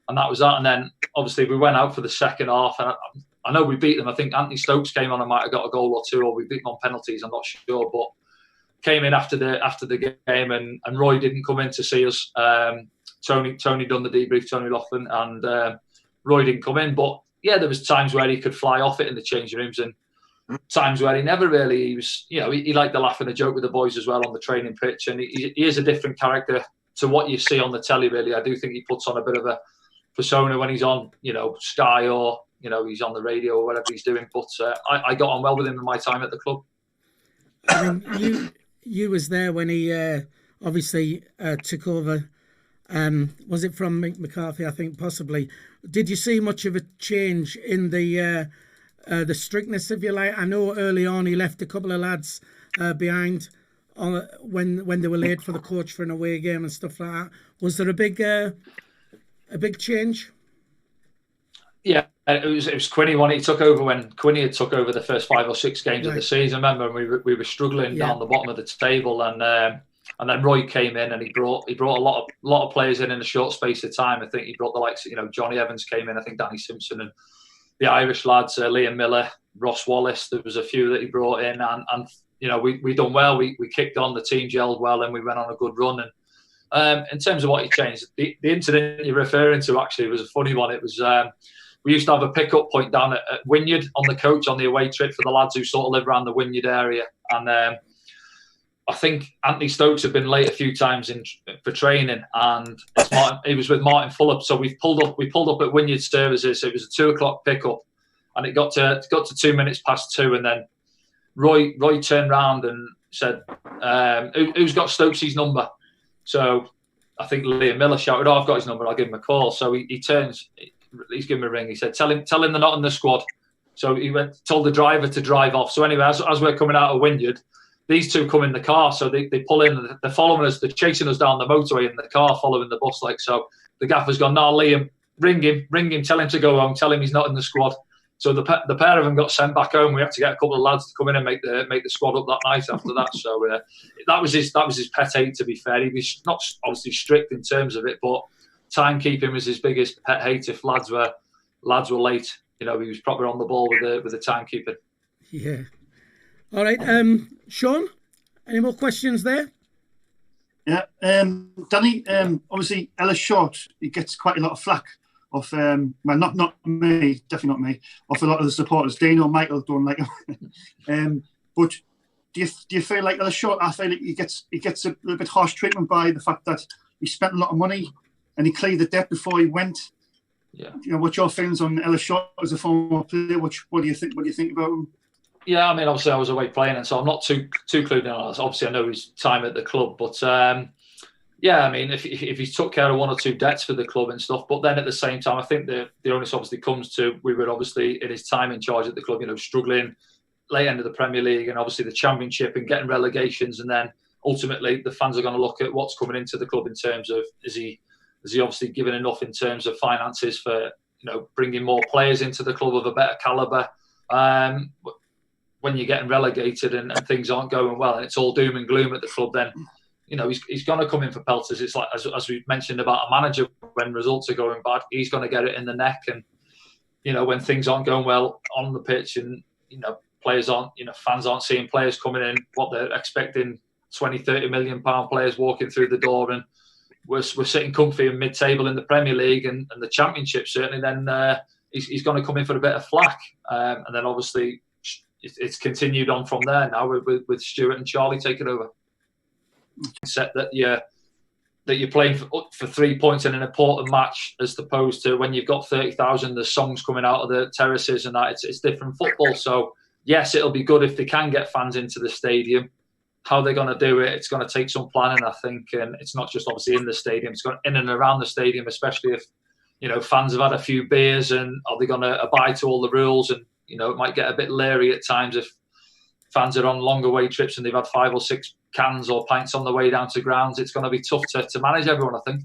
And that was that. And then, obviously, we went out for the second half. And I know we beat them. I think Anthony Stokes came on and might have got a goal or two, or we beat them on penalties. I'm not sure. But came in after the game, and Roy didn't come in to see us. Tony done the debrief, Tony Laughlin, and Roy didn't come in. But, yeah, there was times where he could fly off it in the changing rooms, and times where he never really. He was, he liked to laugh and a joke with the boys as well on the training pitch. And he is a different character to what you see on the telly, really. I do think he puts on a bit of a persona when he's on, Sky, or he's on the radio or whatever he's doing. But I got on well with him in my time at the club. I mean, you was there when he obviously took over. Was it from Mick McCarthy? I think possibly. Did you see much of a change in the strictness, if you like? I know early on he left a couple of lads behind when they were late for the coach for an away game and stuff like that. Was there a big change? Yeah, it was Quinny when he took over, when Quinny had took over the first 5 or 6 games of the season. I remember we were struggling down the bottom of the table, and then Roy came in and he brought a lot of players in a short space of time. I think he brought the likes of, Johnny Evans came in, I think Danny Simpson, and the Irish lads, Liam Miller, Ross Wallace. There was a few that he brought in, and we done well. We kicked on, the team gelled well, and we went on a good run. And in terms of what he changed, the incident you're referring to actually was a funny one. It was we used to have a pickup point down at Wynyard on the coach on the away trip for the lads who sort of live around the Wynyard area. And I think Anthony Stokes had been late a few times for training, and he was with Martin Fuller. So we pulled up at Wynyard services. It was a 2:00 pickup, and it got to 2 minutes past 2, and then Roy turned round and said, "Who's got Stokes' number?" So I think Liam Miller shouted, "Oh, I've got his number. I'll give him a call." So he turns, he's giving him a ring. He said, "Tell him they're not in the squad." So he told the driver to drive off. So anyway, as we're coming out of Wynyard, these two come in the car. So they pull in. They're following us. They're chasing us down the motorway in the car, following the bus. So the gaffer's gone, "No, Liam, ring him. Tell him to go home. Tell him he's not in the squad." So the pair of them got sent back home. We had to get a couple of lads to come in and make the squad up that night after that. So that was his pet hate. To be fair, he was not obviously strict in terms of it, but timekeeping was his biggest pet hate. If lads were late, he was proper on the ball with the timekeeping. Yeah. All right, Sean. Any more questions there? Yeah, Danny. Obviously, Ellis Short, he gets quite a lot of flack off. Well, not me, definitely not me. Off a lot of the supporters. Dino, Michael don't like him. But do you feel like Ellis Short? I feel like he gets a little bit harsh treatment by the fact that he spent a lot of money and he cleared the debt before he went. Yeah. You know, what's your feelings on Ellis Short as a former player? What do you think? What do you think about him? Yeah, I mean, obviously I was away playing, and so I'm not too clued in on it. Obviously, I know his time at the club, but yeah, I mean, if he took care of one or two debts for the club and stuff, but then at the same time, I think the onus obviously comes to, we were obviously in his time in charge at the club, you know, struggling late end of the Premier League and obviously the Championship and getting relegations, and then ultimately the fans are going to look at what's coming into the club in terms of is he obviously given enough in terms of finances for, you know, bringing more players into the club of a better calibre. When you're getting relegated and things aren't going well and it's all doom and gloom at the club, then, you know, he's going to come in for pelters. It's like, as we mentioned about a manager, when results are going bad, he's going to get it in the neck. And, you know, when things aren't going well on the pitch and, you know, fans aren't seeing players coming in, what they're expecting, 20, 30 million pound players walking through the door, and we're sitting comfy in mid-table in the Premier League and the Championship, certainly, then he's going to come in for a bit of flack. And then obviously it's continued on from there now with Stuart and Charlie taking over. Set that you're playing for 3 points in an important match, as opposed to when you've got 30,000, there's songs coming out of the terraces and that. It's different football. So yes, it'll be good if they can get fans into the stadium. How they're going to do it, it's going to take some planning, I think, and it's not just obviously in the stadium. It's going in and around the stadium, especially if, you know, fans have had a few beers, and are they going to abide to all the rules? And, you know, it might get a bit leery at times if fans are on long away trips and they've had 5 or 6 cans or pints on the way down to grounds. It's going to be tough to manage everyone, I think.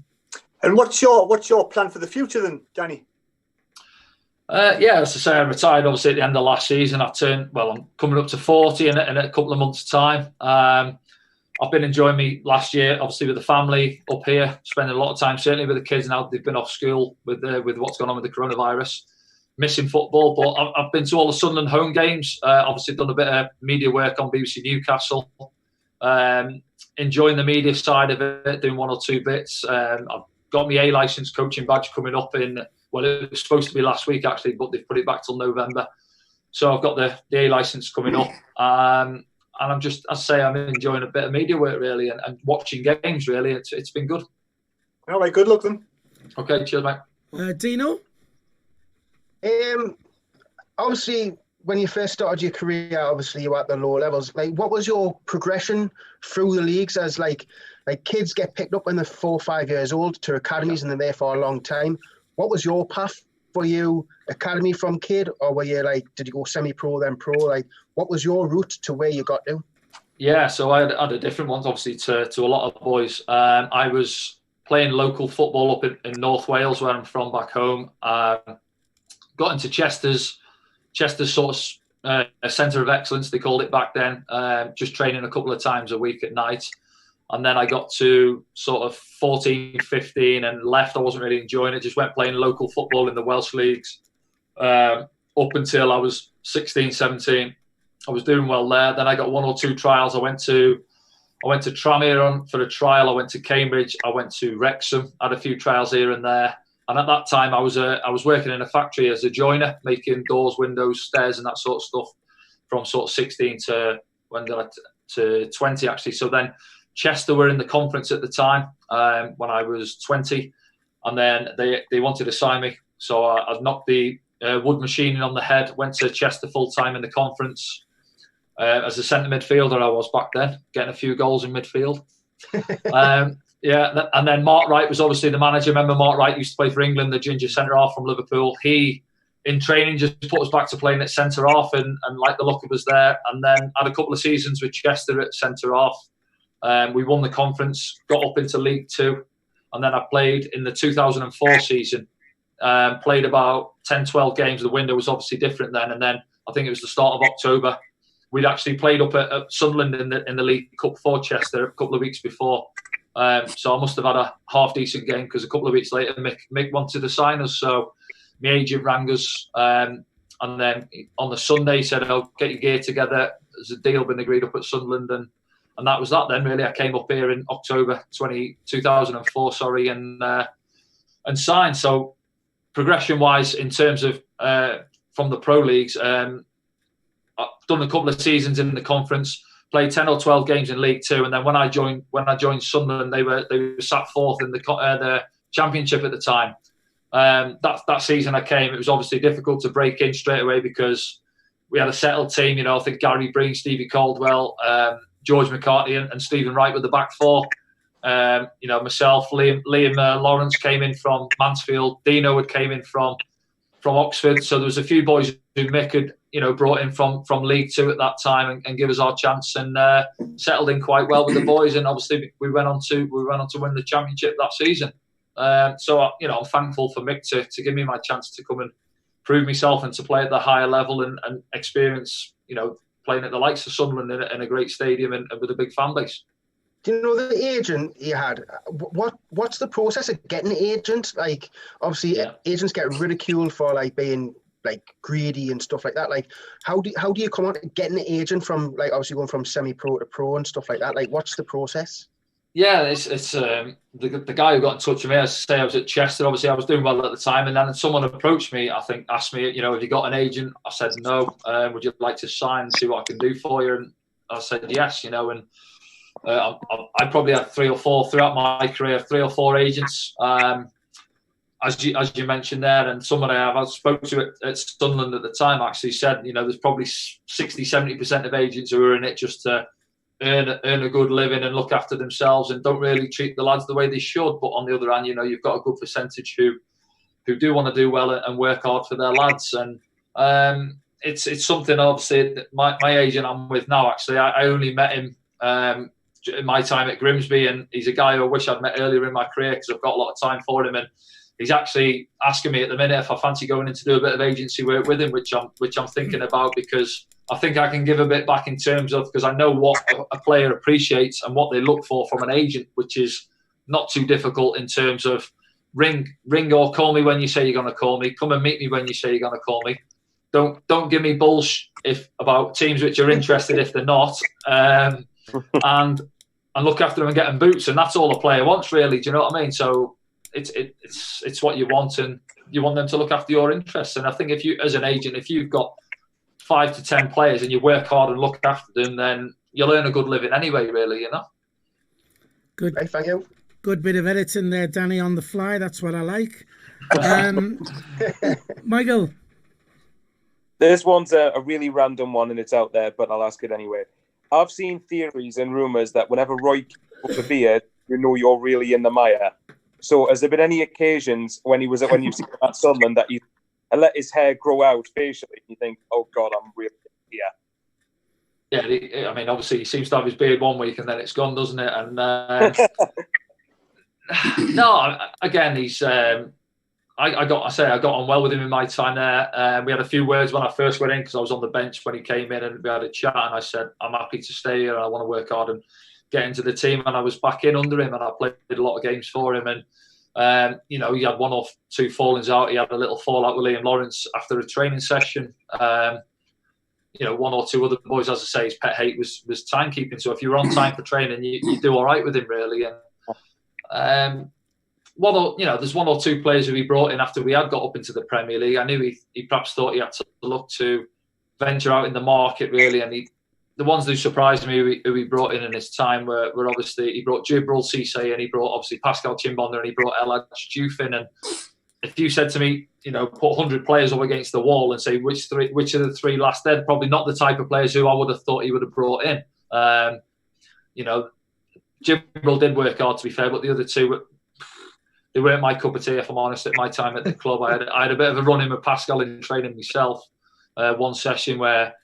And what's your plan for the future then, Danny? Yeah, as I say, I retired obviously at the end of last season. I'm coming up to 40 in a couple of months' time. I've been enjoying me last year, obviously, with the family up here, spending a lot of time, certainly with the kids now. They've been off school with what's going on with the coronavirus. Missing football, but I've been to all the Sunderland home games. Obviously, done a bit of media work on BBC Newcastle. Enjoying the media side of it, doing 1 or 2 bits. I've got my A licence coaching badge coming up in. Well, it was supposed to be last week actually, but they've put it back till November. So I've got the A licence coming up, and I'm just, as I say, I'm enjoying a bit of media work really, and watching games really. It's been good. All right, good luck then. Okay, cheers, mate. Dino. Obviously, when you first started your career, obviously you were at the lower levels. Like, what was your progression through the leagues? As like kids get picked up when they're 4 or 5 years old to academies, and they're there for a long time. What was your path? Were you academy from kid, or were you did you go semi-pro then pro? Like, what was your route to where you got to? Yeah, so I had a different one, obviously, to a lot of boys. I was playing local football up in North Wales, where I'm from, back home. Got into Chester's sort of centre of excellence, they called it back then, just training a couple of times a week at night. And then I got to sort of 14, 15 and left. I wasn't really enjoying it. Just went playing local football in the Welsh leagues up until I was 16, 17. I was doing well there. Then I got 1 or 2 trials. I went to Tranmere for a trial. I went to Cambridge. I went to Wrexham. I had a few trials here and there. And at that time, I was working in a factory as a joiner, making doors, windows, stairs, and that sort of stuff, from sort of 16 to 20 actually. So then Chester were in the conference at the time when I was 20, and then they wanted to sign me. So I knocked the wood machining on the head, went to Chester full time in the conference as a centre midfielder. I was back then, getting a few goals in midfield. Yeah, and then Mark Wright was obviously the manager. Remember, Mark Wright used to play for England, the ginger centre half from Liverpool. He, in training, just put us back to playing at centre half and liked the look of us there. And then had a couple of seasons with Chester at centre half. We won the conference, got up into League Two, and then I played in the 2004 season. Played about 10, 12 games. The window was obviously different then. And then I think it was the start of October. We'd actually played up at Sunderland in the League Cup for Chester a couple of weeks before. So I must have had a half decent game, because a couple of weeks later Mick wanted to sign us. So my agent rang us, and then on the Sunday he said, "Oh, get your gear together." There's a deal been agreed up at Sunderland, and and that was that. Then really, I came up here in October 2004, and signed. So progression-wise, in terms of from the pro leagues, I've done a couple of seasons in the conference, played 10 or 12 games in League Two, and then when I joined Sunderland, they were sat fourth in the Championship at the time. That season I came, it was obviously difficult to break in straight away because we had a settled team. You know, I think Gary Breen, Stevie Caldwell, George McCartney, and Stephen Wright were the back four. You know, myself, Liam Lawrence came in from Mansfield. Dino had came in from Oxford. So there was a few boys who Mick had, you know, brought in from League Two at that time and give us our chance, and settled in quite well with the boys. And obviously we went on to win the championship that season. So you know, I'm thankful for Mick to give me my chance to come and prove myself and to play at the higher level and experience, you know, playing at the likes of Sunderland in a great stadium and with a big fan base. Do you know the agent you had? What's the process of getting an agent? Like, obviously, agents get ridiculed for like being like greedy and stuff like that. Like, how do you come on to getting an agent from, like, obviously going from semi-pro to pro and stuff like that? Like, what's the process? Yeah, it's the guy who got in touch with me. As I say, I was at Chester. Obviously, I was doing well at the time, and then someone approached me. I think asked me, you know, have you got an agent? I said no. Would you like to sign and see what I can do for you? And I said yes. You know, and I probably had 3 or 4 throughout my career, 3 or 4 agents. As you mentioned there, and someone I spoke to at Sunderland at the time actually said, you know, there's probably 60-70% of agents who are in it just to earn a good living and look after themselves and don't really treat the lads the way they should. But on the other hand, you know, you've got a good percentage who do want to do well and work hard for their lads. And it's something, obviously, that my agent I'm with now, actually, I only met him in my time at Grimsby, and he's a guy who I wish I'd met earlier in my career because I've got a lot of time for him. And he's actually asking me at the minute if I fancy going in to do a bit of agency work with him, which I'm thinking about, because I think I can give a bit back in terms of, because I know what a player appreciates and what they look for from an agent, which is not too difficult in terms of ring or call me when you say you're going to call me, come and meet me when you say you're going to call me. Don't give me bullshit about teams which are interested if they're not, and look after them and get them boots, and that's all a player wants, really. Do you know what I mean? So it's what you want, and you want them to look after your interests. And I think if you, as an agent, if you've got 5 to 10 players and you work hard and look after them, then you'll earn a good living anyway, really, you know. Good. Hey, thank you. Good bit of editing there, Danny, on the fly. That's what I like. Michael. This one's a really random one, and it's out there, but I'll ask it anyway. I've seen theories and rumours that whenever Roy cuts a beard, you know you're really in the mire. So has there been any occasions when you've seen him at Sunderland that he let his hair grow out facially and you think, oh God, I'm really here? Yeah, I mean, obviously he seems to have his beard one week and then it's gone, doesn't it? And no, again, he's I got on well with him in my time there. We had a few words when I first went in because I was on the bench when he came in, and we had a chat, and I said, I'm happy to stay here and I want to work hard and get into the team. And I was back in under him and I played a lot of games for him. And, you know, he had 1 or 2 fallings out. He had a little fallout with Liam Lawrence after a training session. You know, 1 or 2 other boys, as I say, his pet hate was timekeeping. So if you were on time for training, you do all right with him, really. And there's 1 or 2 players who he brought in after we had got up into the Premier League. I knew he perhaps thought he had to look to venture out in the market, really. And the ones who surprised me who he brought in his time were obviously, he brought Jibril Cisse, and he brought obviously Pascal Chimbonda, and he brought El Hadj Dioufin. And if you said to me, you know, put 100 players up against the wall and say which of the 3 last, they're probably not the type of players who I would have thought he would have brought in. You know, Jibril did work hard, to be fair, but the other 2 they weren't my cup of tea, if I'm honest, at my time at the club. I had a bit of a run-in with Pascal in training myself. One session where,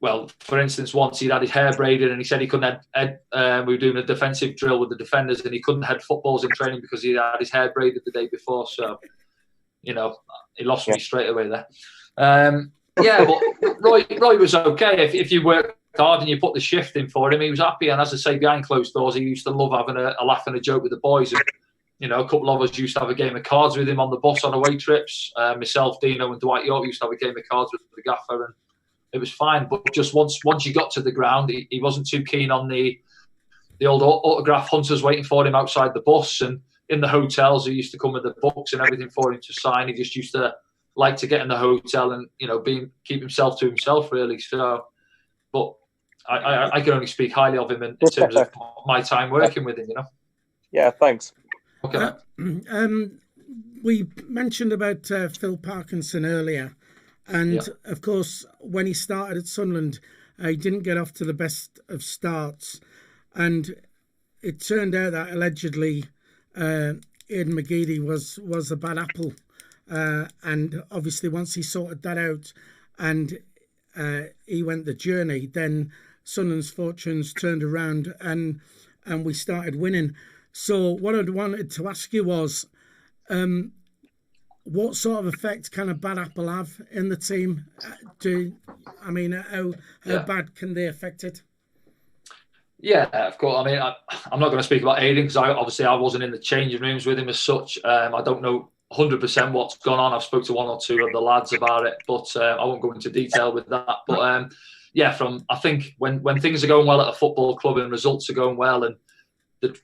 well, for instance, once he'd had his hair braided and he said he couldn't head, we were doing a defensive drill with the defenders and he couldn't head footballs in training because he had his hair braided the day before. So, you know, he lost me straight away there. Yeah, but Roy was okay. If you work hard and you put the shift in for him, he was happy. And as I say, behind closed doors, he used to love having a laugh and a joke with the boys. And, you know, a couple of us used to have a game of cards with him on the bus on away trips. Myself, Dino and Dwight York used to have a game of cards with the gaffer, and it was fine. But just once you got to the ground, he wasn't too keen on the the old autograph hunters waiting for him outside the bus, and in the hotels he used to come with the books and everything for him to sign. He just used to like to get in the hotel and, you know, keep himself to himself, really. So, but I can only speak highly of him in terms of my time working with him, you know. Yeah, thanks. Okay. We mentioned about Phil Parkinson earlier, and of course, when he started at Sunderland, he didn't get off to the best of starts, and it turned out that allegedly Aidan McGeady was a bad apple, and obviously once he sorted that out and he went the journey, then Sunderland's fortunes turned around and we started winning. So what I wanted to ask you was, what sort of effect can a bad apple have in the team? How bad can they affect it? Yeah, of course. I mean, I'm not going to speak about Aidan because I wasn't in the changing rooms with him as such. I don't know 100% what's gone on. I've spoke to one or two of the lads about it, but I won't go into detail with that. But I think when things are going well at a football club and results are going well and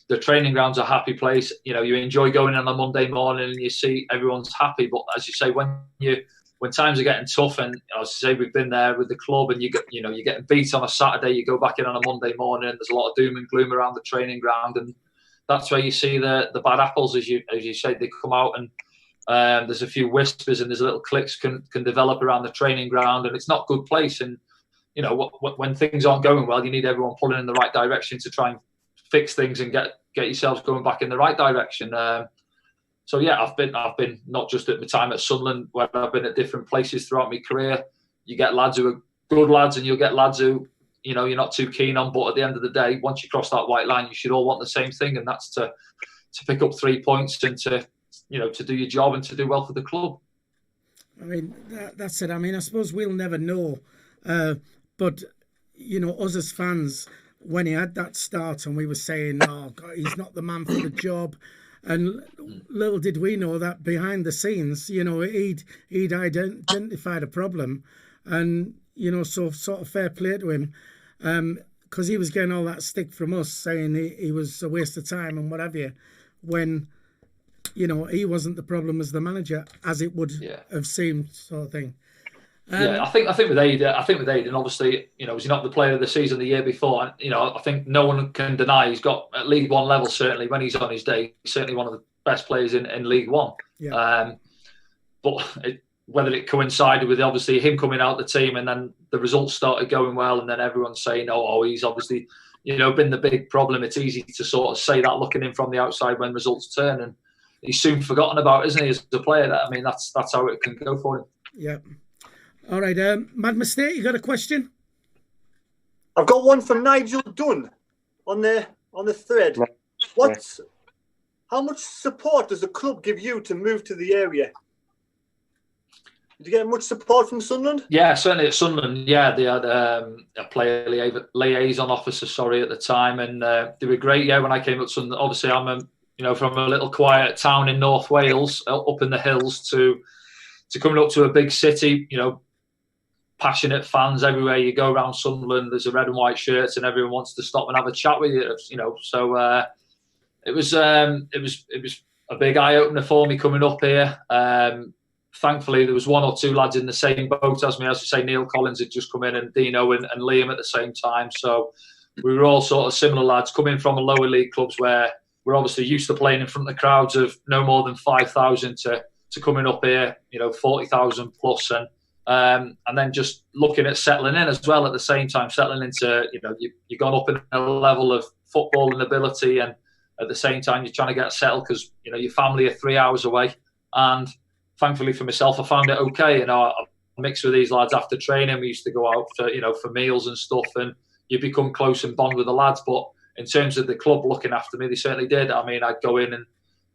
the training ground's a happy place, you know, you enjoy going in on a Monday morning and you see everyone's happy. But as you say, when times are getting tough, and as I say, we've been there with the club, and you're getting beat on a Saturday, you go back in on a Monday morning, and there's a lot of doom and gloom around the training ground, and that's where you see the bad apples, as you say, they come out, and there's a few whispers and there's little cliques can develop around the training ground, and it's not a good place. And you know, when things aren't going well, you need everyone pulling in the right direction to try and fix things and get yourselves going back in the right direction. So yeah, I've been not just at my time at Sunderland, where I've been at different places throughout my career. You get lads who are good lads, and you'll get lads who, you know, you're not too keen on. But at the end of the day, once you cross that white line, you should all want the same thing, and that's to pick up 3 points and to do your job and to do well for the club. I mean, that's it. I mean, I suppose we'll never know, but you know, us as fans, when he had that start and we were saying, "Oh God, he's not the man for the job." And little did we know that behind the scenes, you know, he'd identified a problem, and you know, so sort of fair play to him, because he was getting all that stick from us saying he was a waste of time and what have you, when you know he wasn't the problem as the manager, as it would have seemed, sort of thing. I think with Aidan, obviously, you know, was he not the player of the season the year before? And, you know, I think no one can deny he's got at League One level, certainly when he's on his day, he's certainly one of the best players in League One. Yeah. But whether it coincided with obviously him coming out the team and then the results started going well, and then everyone's saying, oh, he's obviously, you know, been the big problem. It's easy to sort of say that looking in from the outside when results turn, and he's soon forgotten about, isn't he, as a player? I mean, that's how it can go for him. Yeah. All right, Mad Mistake, you got a question? I've got one from Nigel Dunn on the thread. How much support does the club give you to move to the area? Did you get much support from Sunderland? Yeah, certainly at Sunderland. Yeah, they had a player liaison officer, at the time, and they were great. Yeah, when I came up to Sunderland, obviously I'm from a little quiet town in North Wales, up in the hills, to coming up to a big city. You know, passionate fans everywhere you go around Sunderland. There's a red and white shirts, and everyone wants to stop and have a chat with you. You know, so it was a big eye opener for me coming up here. Thankfully, there was one or two lads in the same boat as me. As I say, Neil Collins had just come in, and Dino and Liam at the same time. So we were all sort of similar lads coming from a lower league clubs where we're obviously used to playing in front of crowds of no more than 5,000 to coming up here, 40,000 plus, and then just looking at settling in as well at the same time, settling into, you've gone up in a level of football and ability, and at the same time you're trying to get settled because your family are 3 hours away. And thankfully for myself, I found it okay. I mixed with these lads after training. We used to go out for meals and stuff, and you become close and bond with the lads. But in terms of the club looking after me, they certainly did. I mean, I'd go in and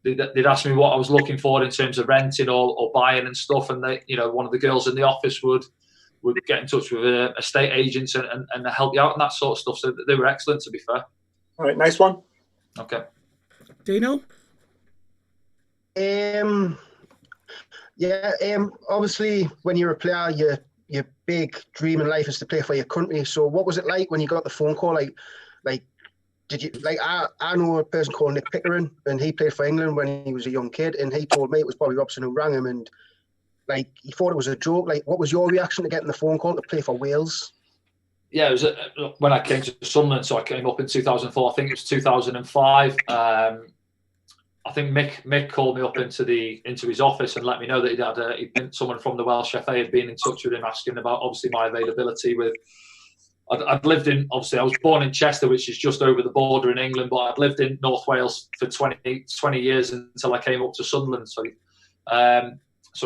they'd ask me what I was looking for in terms of renting or buying and stuff, and they, one of the girls in the office would get in touch with estate agents and help you out and that sort of stuff. So they were excellent, to be fair. All right, nice one. Okay. Dino? Obviously, when you're a player, your big dream in life is to play for your country. So what was it like when you got the phone call? Like did you like? I know a person called Nick Pickering, and he played for England when he was a young kid, and he told me it was Bobby Robson who rang him, and like he thought it was a joke. Like, what was your reaction to getting the phone call to play for Wales? Yeah, it was when I came to Sunderland. So I came up in 2004. I think it was 2005. I think Mick called me up into his office and let me know that someone from the Welsh FA had been in touch with him asking about obviously my availability with. I'd lived in, obviously I was born in Chester, which is just over the border in England, but I'd lived in North Wales for 20 years until I came up to Sunderland. So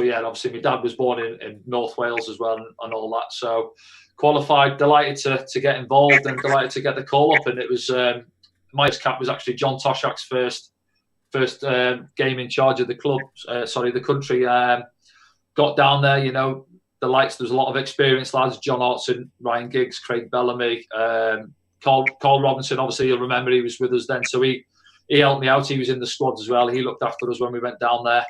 yeah, obviously my dad was born in North Wales as well and all that. So qualified, delighted to get involved and delighted to get the call up. And it was, my cap was actually John Toshak's first game in charge of the club, the country. Got down there, you know, the lights, there's a lot of experienced lads, John Hartson, Ryan Giggs, Craig Bellamy, Carl Robinson, obviously you'll remember he was with us then, so he helped me out. He was in the squad as well. He looked after us when we went down there.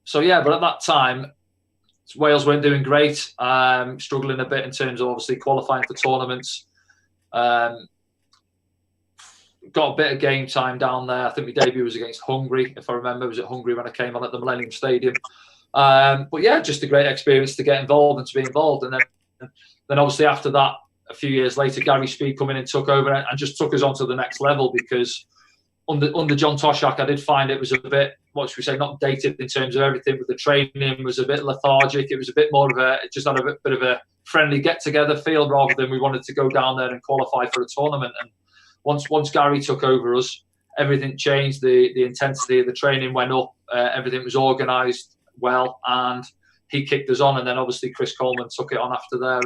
So yeah, but at that time, Wales weren't doing great, struggling a bit in terms of obviously qualifying for tournaments. Got a bit of game time down there. I think my debut was against Hungary, if I remember. It was at Hungary when I came on at the Millennium Stadium. But yeah, just a great experience to get involved and to be involved. And then obviously after that, a few years later, Gary Speed come in and took over and just took us on to the next level, because under John Toshak, I did find it was a bit, what should we say, not dated in terms of everything, but the training was a bit lethargic. It was a bit more of it just had a bit of a friendly get-together feel rather than we wanted to go down there and qualify for a tournament. And once Gary took over us, everything changed. The intensity of the training went up. Everything was organised well, and he kicked us on. And then obviously Chris Coleman took it on after there.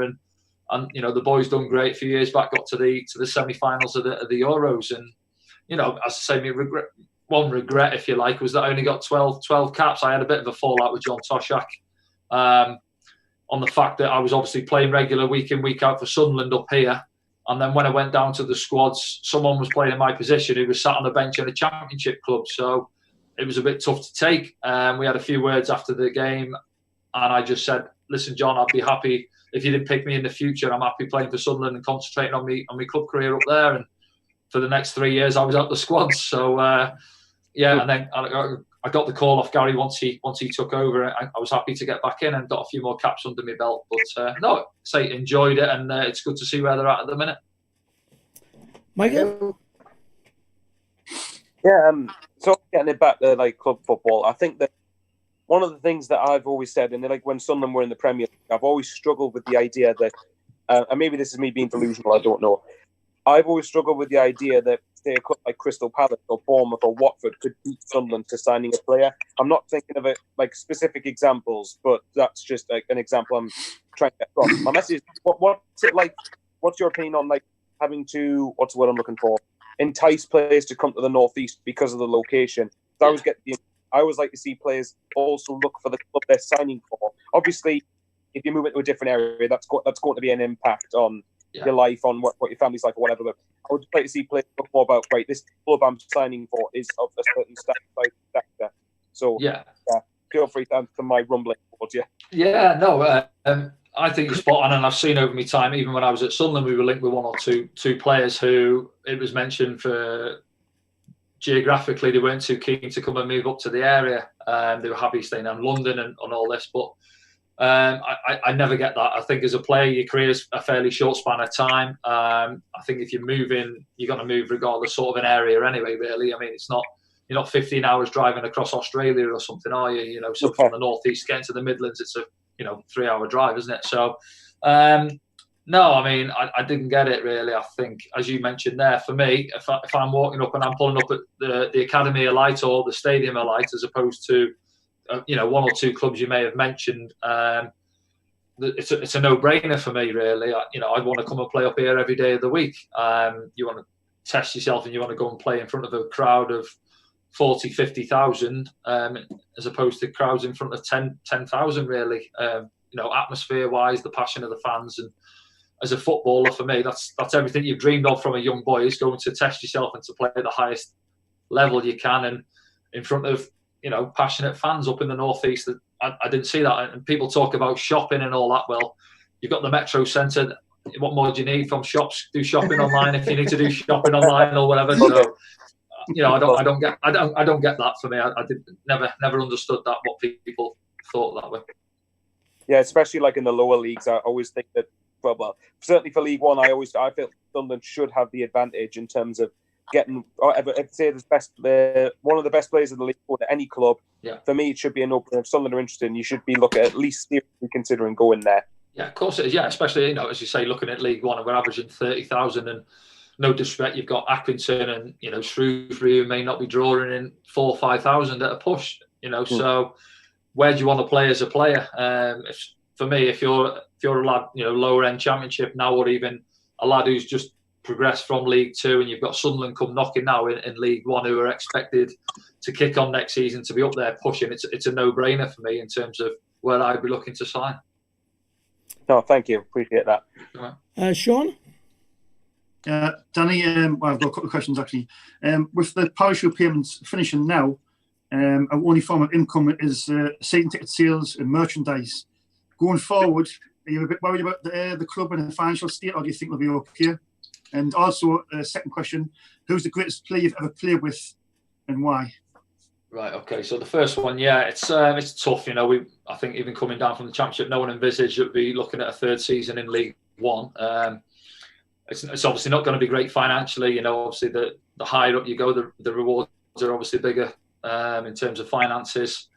And you know, the boys done great a few years back, got to the semi-finals of the Euros. And you know, as I say, one regret, if you like, was that I only got 12 caps. I had a bit of a fallout with John Toshak on the fact that I was obviously playing regular week in, week out for Sunderland up here. And then when I went down to the squads, someone was playing in my position who was sat on the bench in a championship club. So it was a bit tough to take. We had a few words after the game, and I just said, listen, John, I'd be happy if you didn't pick me in the future. I'm happy playing for Sunderland and concentrating on my club career up there. And for the next 3 years, I was out the squads. So, yeah, and then I got the call off Gary once he took over. I was happy to get back in and got a few more caps under my belt. But, enjoyed it, and it's good to see where they're at the minute. Michael? Yeah, so getting it back to like club football, I think that one of the things that I've always said, and like when Sunderland were in the Premier League, I've always struggled with the idea that, and maybe this is me being delusional, I don't know. I've always struggled with the idea that, say, a club like Crystal Palace or Bournemouth or Watford could beat Sunderland to signing a player. I'm not thinking of it like specific examples, but that's just like an example I'm trying to get across. My message is, what's it like? What's your opinion on like having to, what's the word I'm looking for, entice players to come to the northeast because of the location? I always like to see players also look for the club they're signing for. Obviously, if you move into a different area, that's going to be an impact on your life, on what your family's like or whatever. But I would like to see players look more about, right, this club I'm signing for is of a certain sector. So feel free to answer my rumbling towards you. Yeah, no, I think you're spot on, and I've seen over my time, even when I was at Sunderland, we were linked with one or two players who it was mentioned for geographically they weren't too keen to come and move up to the area. They were happy staying in London and all this, but I never get that. I think as a player, your career is a fairly short span of time. I think if you're moving, you're going to move regardless sort of an area anyway, really. I mean, you're not 15 hours driving across Australia or something, are you? You know, so from the northeast getting to the Midlands, it's a 3-hour drive, isn't it? So, no, I mean, I didn't get it really. I think, as you mentioned there, for me, if I'm walking up and I'm pulling up at the Academy Elite or the Stadium Elite, as opposed to, one or two clubs you may have mentioned, it's a no-brainer for me, really. I'd want to come and play up here every day of the week. You want to test yourself and you want to go and play in front of a crowd of 40, 50,000, as opposed to crowds in front of 10,000, really. Atmosphere-wise, the passion of the fans, and as a footballer, for me, that's everything you've dreamed of from a young boy, is going to test yourself and to play at the highest level you can, and in front of passionate fans up in the northeast. That I didn't see that. And people talk about shopping and all that. Well, you've got the Metro Centre. what more do you need from shops? Do shopping online if you need to do shopping online or whatever. So, I don't get that. For me, I did never understood that, what people thought that way. Yeah, especially like in the lower leagues, I always think that. Well, certainly for League One, I feel Sunderland should have the advantage in terms of getting, I'd say, one of the best players in the league at any club. Yeah. For me, it should be an open. If Sunderland are interested, you should be looking at least seriously considering going there. Yeah, of course it is. Yeah, especially as you say, looking at League One, and we're averaging 30,000, and no disrespect, you've got Accrington and Shrewsbury, who may not be drawing in 4,000 or 5,000 at a push. So where do you want to play as a player? For me, if you're a lad, lower end Championship now, or even a lad who's just progressed from League Two, and you've got Sunderland come knocking now in League One, who are expected to kick on next season, to be up there pushing, it's a no-brainer for me in terms of where I'd be looking to sign. No, thank you. Appreciate that. Sean? Danny, I've got a couple of questions actually. With the parachute payments finishing now, our only form of income is season ticket sales and merchandise. Going forward, are you a bit worried about the club and the financial state, or do you think we'll be okay? And also, second question, who's the greatest player you've ever played with and why? Right, okay. So the first one, it's tough. I think even coming down from the Championship, no one envisaged it would be looking at a third season in League One. It's obviously not going to be great financially. Obviously the higher up you go, the rewards are obviously bigger in terms of finances.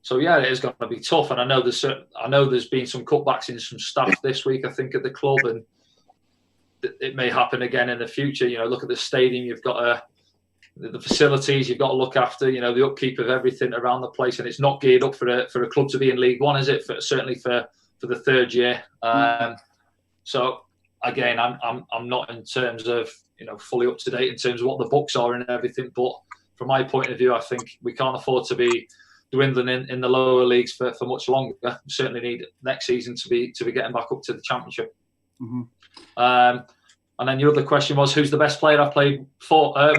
So it is going to be tough, and I know there's been some cutbacks in some staff this week, I think, at the club, and it may happen again in the future. Look at the stadium, you've got the facilities you've got to look after. The upkeep of everything around the place, and it's not geared up for a club to be in League One, is it? Certainly for the third year. So again, I'm not in terms of fully up to date in terms of what the books are and everything, but from my point of view, I think we can't afford to be dwindling in the lower leagues for much longer. We certainly need next season to be getting back up to the Championship. Mm-hmm. And then your other question was, who's the best player I've played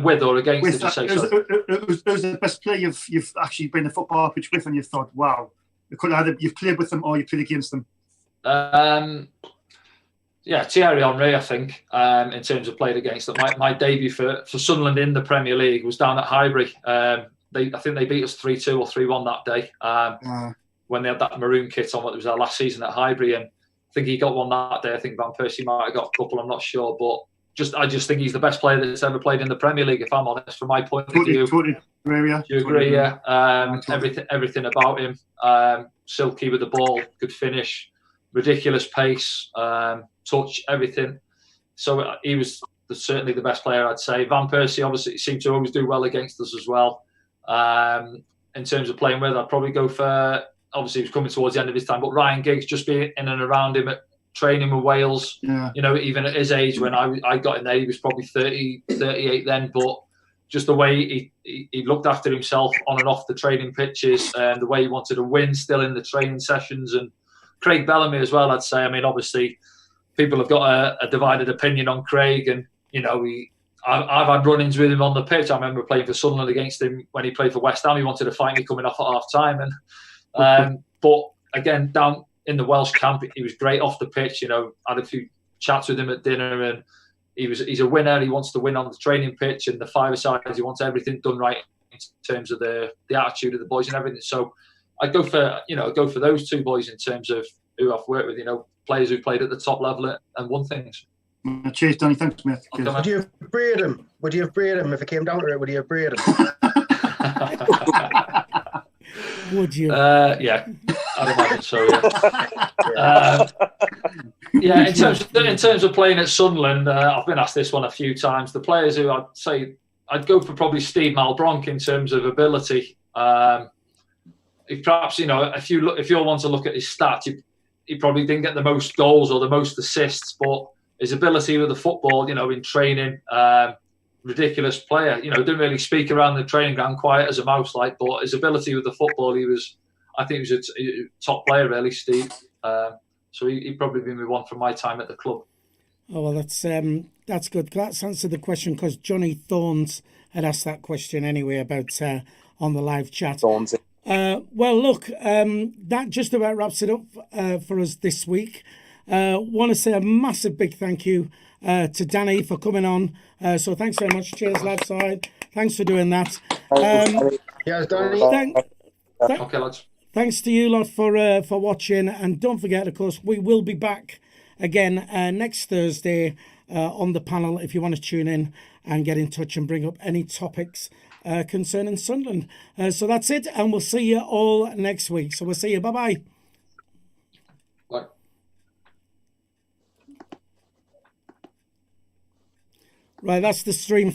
with or against? Did you say so? Who's the best player you've actually been in a football pitch with, and you thought, wow, you've played with them or you played against them? Thierry Henry, I think, in terms of played against them. My debut for Sunderland in the Premier League was down at Highbury. I think they beat us 3-2 or 3-1 that day when they had that maroon kit on. It was our last season at Highbury, and I think he got one that day. I think Van Persie might have got a couple, I'm not sure. But I just think he's the best player that's ever played in the Premier League, if I'm honest, from my point of view. Totally agree, Do you agree? Yeah. Everything about him. Silky with the ball, good finish, ridiculous pace, touch, everything. So he was certainly the best player, I'd say. Van Persie obviously seemed to always do well against us as well. In terms of playing with, I'd probably go for, obviously he was coming towards the end of his time, but Ryan Giggs, just being in and around him at training with Wales, even at his age, when I got in there, he was probably 30, 38 then, but just the way he looked after himself on and off the training pitches, and the way he wanted to win still in the training sessions. And Craig Bellamy as well, I'd say. I mean, obviously people have got a divided opinion on Craig, and I've had run-ins with him on the pitch. I remember playing for Sunderland against him when he played for West Ham. He wanted to fight me coming off at half-time. And but again, down in the Welsh camp, he was great off the pitch. I had a few chats with him at dinner, and he's a winner. He wants to win on the training pitch, and the five-a-sides, he wants everything done right in terms of the attitude of the boys and everything. So I'd go for those two boys in terms of who I've worked with, players who played at the top level and won things. Cheers, Danny. Thanks, mate. Would you have bred him? If it came down to it? Would you have bred him? Would you? Yeah, I'd imagine so. Yeah. In terms of playing at Sunderland, I've been asked this one a few times. The players who I'd say I'd go for probably Steve Malbronk in terms of ability. If perhaps if you want to look at his stats, he probably didn't get the most goals or the most assists, but his ability with the football, in training, ridiculous player. Didn't really speak around the training ground, quiet as a mouse, but his ability with the football, I think he was a top player, really, Steve. So he'd probably been one from my time at the club. Oh, well, that's good. That's answered the question, because Johnny Thorns had asked that question anyway about on the live chat. Thorns. Well, look, that just about wraps it up for us this week. Want to say a massive big thank you to Danny for coming on. So thanks very much. Cheers, lads. Thanks for doing that. Yes, Danny. Okay, lads. Thanks to you lot for watching, and don't forget, of course, we will be back again next Thursday on the panel if you want to tune in and get in touch and bring up any topics concerning Sunderland. So that's it, and we'll see you all next week. So we'll see you. Bye-bye. Bye. Right, that's the stream.